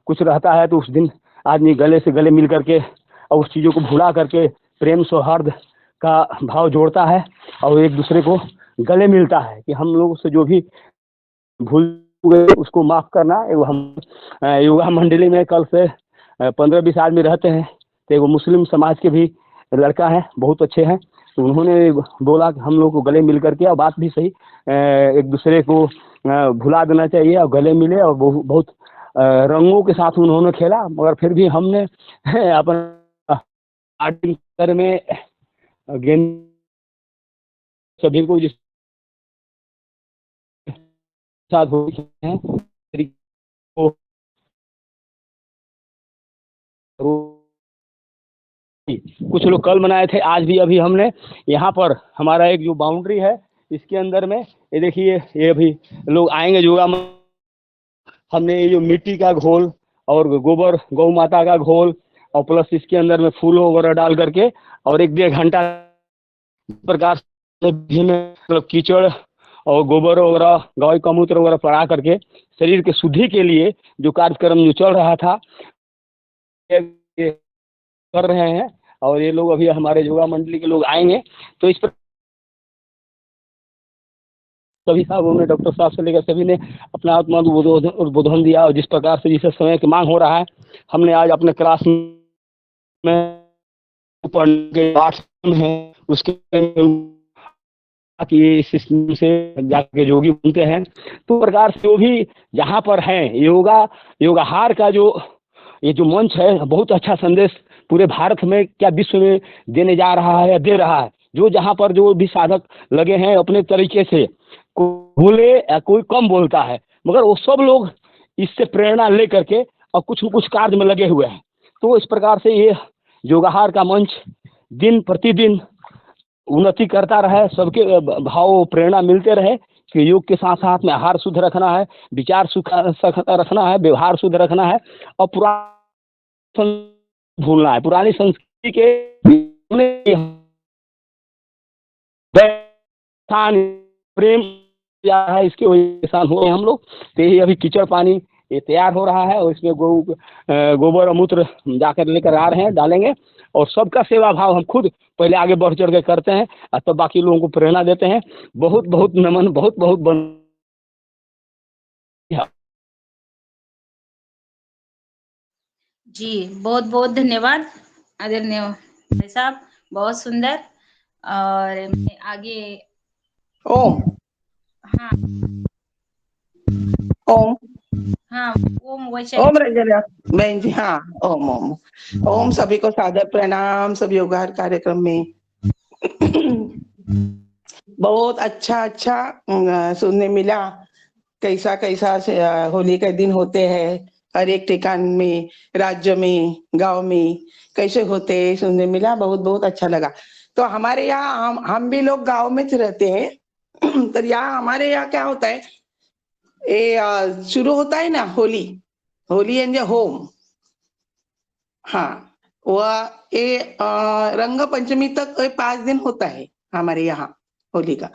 कुछ रहता है, तो उस दिन आदमी गले से गले मिल करके और उस चीज़ों को भुला करके प्रेम सौहार्द का भाव जोड़ता है और एक दूसरे को गले मिलता है कि हम लोग से जो भी भूल गए उसको माफ़ करना। हम योगा मंडली में कल से 15-20 आदमी रहते हैं, तो वो मुस्लिम समाज के भी लड़का है, बहुत अच्छे हैं। तो उन्होंने बोला कि हम लोग को गले मिल करके, और बात भी सही, एक दूसरे को भुला देना चाहिए और गले मिले। और बहुत रंगों के साथ उन्होंने खेला, मगर फिर भी हमने अपना 8 दिन में गेंद सभी को जिस साथ हो हैं कुछ लोग कल मनाए थे, आज भी अभी हमने यहाँ पर हमारा एक जो बाउंड्री है इसके अंदर में, ये देखिए, ये अभी लोग आएंगे योगा में। हमने ये जो मिट्टी का घोल और गोबर गौ माता का घोल और प्लस इसके अंदर में फूल वगैरह डाल करके और 1-1.5 घंटा प्रकार से मतलब कीचड़ और गोबर वगैरह, गाय का मूत्र वगैरह पड़ा करके शरीर के शुद्धि के लिए जो कार्यक्रम जो चल रहा था कर रहे हैं। और ये लोग अभी हमारे योगा मंडली के लोग आएंगे, तो इस पर सभी साहबों ने, डॉक्टर साहब से लेकर सभी ने अपना आत्मा उद्बोधन दिया। और जिस प्रकार से जिस समय की मांग हो रहा है, हमने आज अपने क्लास में पढ़ने के पाठ है उसके कि सिस्टम से जाके योगी बनते हैं। तो प्रकार से वो भी जहाँ पर है योगाहार का जो ये जो मंच है बहुत अच्छा संदेश पूरे भारत में क्या विश्व में देने जा रहा है या दे रहा है। जो जहाँ पर जो भी साधक लगे हैं अपने तरीके से, कोई बोले या कोई कम बोलता है, मगर वो सब लोग इससे प्रेरणा ले करके और कुछ न कुछ कार्य में लगे हुए हैं। तो इस प्रकार से ये योगाहार का मंच दिन प्रतिदिन उन्नति करता रहे, सबके भाव प्रेरणा मिलते रहे कि योग के साथ साथ में आहार शुद्ध रखना है, विचार रखना है, व्यवहार शुद्ध रखना है और भूलना है। पुरानी संस्कृति के प्रेम या है, इसके वजह से हुए हम लोग। तो यही अभी कीचड़ पानी ये तैयार हो रहा है और इसमें गोबर और मूत्र जाकर लेकर आ रहे हैं, डालेंगे और सबका सेवा भाव हम खुद पहले आगे बढ़ चढ़ के करते हैं और तब बाकी लोगों को प्रेरणा देते हैं। बहुत बहुत नमन, बहुत बहुत जी, बहुत बहुत धन्यवाद आदरणीय भाई साहब, बहुत सुंदर। और मैं आगे ओम हाँ ओम हाँ ओम वैसे ओम रंजना बहन जी, हाँ ओम ओम ओम। सभी को सादर प्रणाम, सब योगाहार कार्यक्रम में बहुत अच्छा सुनने मिला। कैसा कैसा होली के दिन होते हैं हर एक ठिकान में, राज्य में, गांव में कैसे होते हैं सुनने मिला, बहुत बहुत अच्छा लगा। तो हमारे यहाँ हम भी लोग गांव में रहते हैं तो यहाँ हमारे यहाँ क्या होता है, ये शुरू होता है ना होली एंड होम, हाँ वह ये रंग पंचमी तक 5 दिन होता है हमारे यहाँ होली का।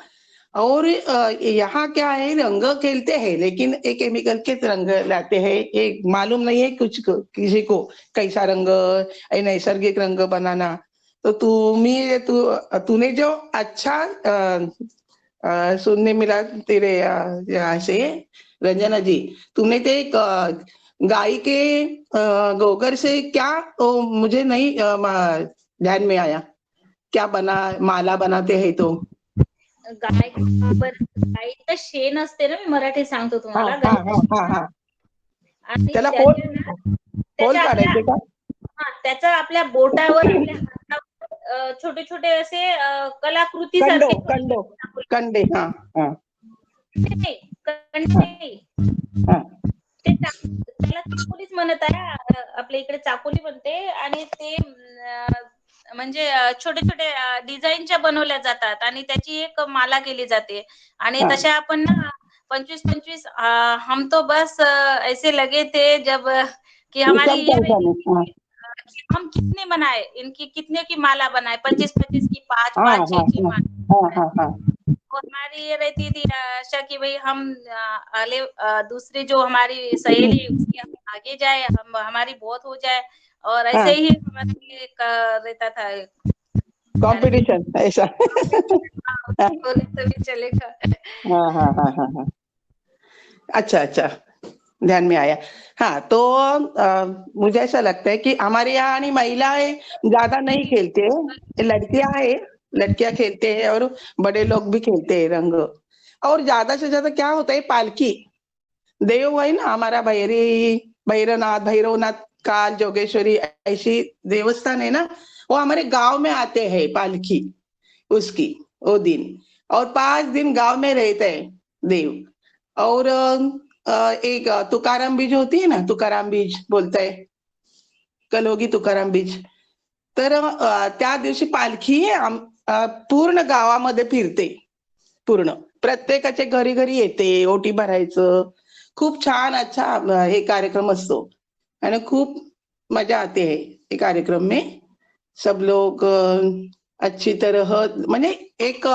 और यहाँ क्या है, रंग खेलते हैं लेकिन एक केमिकल के रंग लाते हैं, एक मालूम नहीं है कुछ किसी को कैसा रंग, नैसर्गिक रंग बनाना। तो तूने जो अच्छा सुनने मिला तेरे यहाँ से रंजना जी, तुमने तो एक गाय के गोबर से क्या, मुझे नहीं ध्यान में आया, क्या बना माला बनाते हैं तो गायचं शेण असते ना, मी मराठी सांगतो तुम्हाला, आणि त्याला पोल काढायचे का? त्याचा आपल्या बोटावर, आपल्या हातावर छोटे छोटे असे कलाकृती सारखे कंडे त्याला चाकोलीच म्हणत आहे, आपल्या इकडे चाकोली म्हणते। आणि ते म्हणजे छोटे छोटे डिझाईनच्या बनवल्या जातात आणि त्याची एक माला केली जाते। आणि तशा आपण ना 25-25 हम तो बस ऐसे लगे थे जब कि हमारी ये कि हम कितने बनाए, इनकी कितने की माला बनाए, 25-25 की, 5-5, 6 की माला। और हमारी ये रहती थी आशा कि भाई हम दूसरी जो हमारी सहेली उसके आगे जाए, हम हमारी बहुत हो जाए, और ऐसे ही हमारे एक रहता था कंपटीशन ऐसा। तभी चलेगा। हाँ अच्छा ध्यान में आया। हाँ तो मुझे ऐसा लगता है कि हमारे यहाँ महिलाएं ज्यादा नहीं खेलते, लड़कियां खेलते हैं और बड़े लोग भी खेलते हैं रंग। और ज्यादा से ज्यादा क्या होता है, पालकी देव है ना हमारा, भैरवनाथ काल जोगेश्वरी ऐसी देवस्थान है ना, वो हमारे गांव में आते हैं पालकी उसकी वो दिन, और 5 दिन गांव में रहते हैं देव। और एक तुकाराम बीज होती है ना, तुकाराम बीज बोलते हैं, कलोगी तुकाराम बीज। तर त्या दिवशी पालखी पूर्ण गावामध्ये फिरते, पूर्ण प्रत्येकाच्या घरी घरी येते, ओटी भरायचं, खूप छान अच्छा हे कार्यक्रम असतो आणि खूप मजा आते है ये कार्यक्रम में। सब लोग अच्छी तरह, माने एक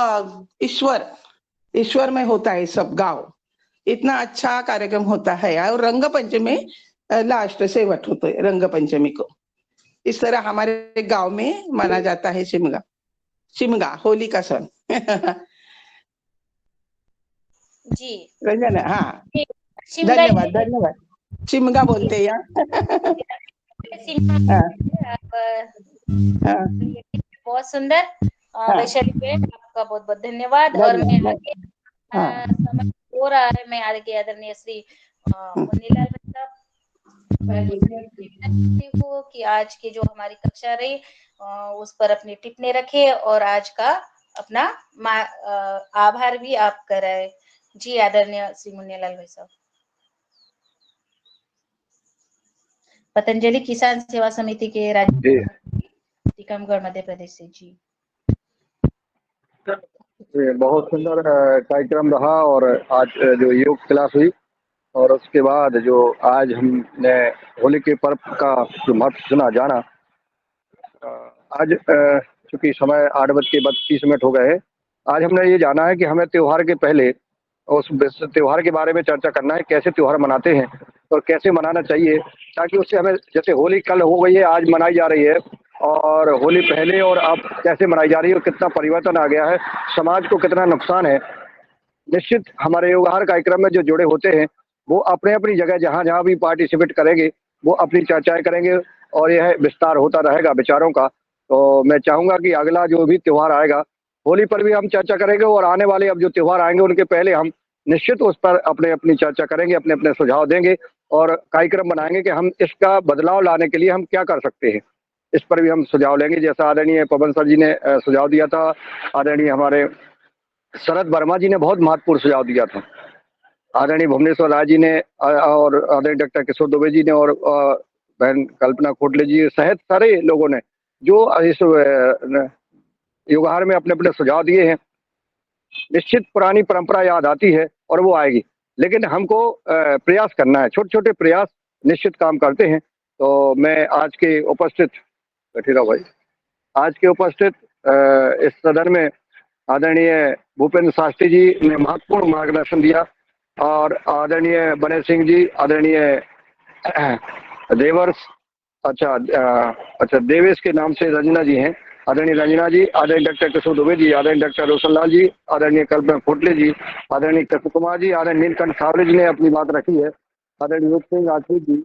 ईश्वर में होता है सब गांव, इतना अच्छा कार्यक्रम होता है। और रंग पंचमी लास्ट सेवट होते है रंग पंचमी को। इस तरह हमारे गांव में माना जाता है शिमगा होली का सन। जी रंजना, हाँ धन्यवाद। शिमगा बोलते हैं यहाँ। बहुत सुंदर वैशाली पे आपका बहुत बहुत धन्यवाद। और मैं आगे समय हो रहा है, मैं आगे आदरणीय श्री मुन्नीलाल भाई साहब को कि आज की जो हमारी कक्षा रही उस पर अपनी टिप्पणी रखे और आज का अपना आभार भी आप कराए। जी आदरणीय श्री मुन्नीलाल भाई साहब। पतंजलि किसान सेवा समिति के राज्य टीकमगढ़ मध्य प्रदेश से। जी बहुत सुंदर कार्यक्रम रहा। और आज जो योग क्लास हुई और उसके बाद जो आज हमने होली के पर्व का जो महत्व सुना जाना। आज चूंकि समय 8:32 हो गए हैं, आज हमने ये जाना है कि हमें त्योहार के पहले उस त्योहार के बारे में चर्चा करना है, कैसे त्योहार मनाते हैं और कैसे मनाना चाहिए, ताकि उससे हमें, जैसे होली कल हो गई है, आज मनाई जा रही है, और होली पहले और अब कैसे मनाई जा रही है और कितना परिवर्तन आ गया है, समाज को कितना नुकसान है। निश्चित हमारे योगाहार कार्यक्रम में जो जुड़े होते हैं वो अपने अपनी जगह जहाँ जहाँ भी पार्टिसिपेट करेंगे वो अपनी चर्चाएं करेंगे और यह विस्तार होता रहेगा विचारों का। तो मैं चाहूँगा कि अगला जो भी त्यौहार आएगा होली पर भी हम चर्चा करेंगे, और आने वाले अब जो त्यौहार आएंगे उनके पहले हम निश्चित उस पर अपने अपनी चर्चा करेंगे, अपने अपने सुझाव देंगे और कार्यक्रम बनाएंगे कि हम इसका बदलाव लाने के लिए हम क्या कर सकते हैं। इस पर भी हम सुझाव लेंगे। जैसा आदरणीय पवन सर जी ने सुझाव दिया था, आदरणीय हमारे शरद वर्मा जी ने बहुत महत्वपूर्ण सुझाव दिया था, आदरणीय भुवनेश्वर राय जी ने और आदरणीय डॉक्टर किशोर दुबे जी ने और बहन कल्पना खोटले जी सहित सारे लोगों ने जो इस योगाहार में अपने अपने सुझाव दिए हैं। निश्चित पुरानी परंपरा याद आती है और वो आएगी, लेकिन हमको प्रयास करना है, छोटे छोटे प्रयास निश्चित काम करते हैं। तो मैं आज के उपस्थित भाई आज के उपस्थित इस सदन में आदरणीय भूपेंद्र शास्त्री जी ने महत्वपूर्ण मार्गदर्शन दिया, और आदरणीय बने सिंह जी, आदरणीय देवर्स देवेश के नाम से रंजना जी हैं, आदरणीय रंजना जी, आदरणीय डॉक्टर किशोर दुबे जी, आदरणीय डॉक्टर रोशनलाल जी, आदरणीय कल्पना खोटले जी, आदरणीय कृष्ण कुमार जी, आदरणीय नीलकंठ सावरे जी ने अपनी बात रखी है, आदरणीय योग सिंह राजपूत जी,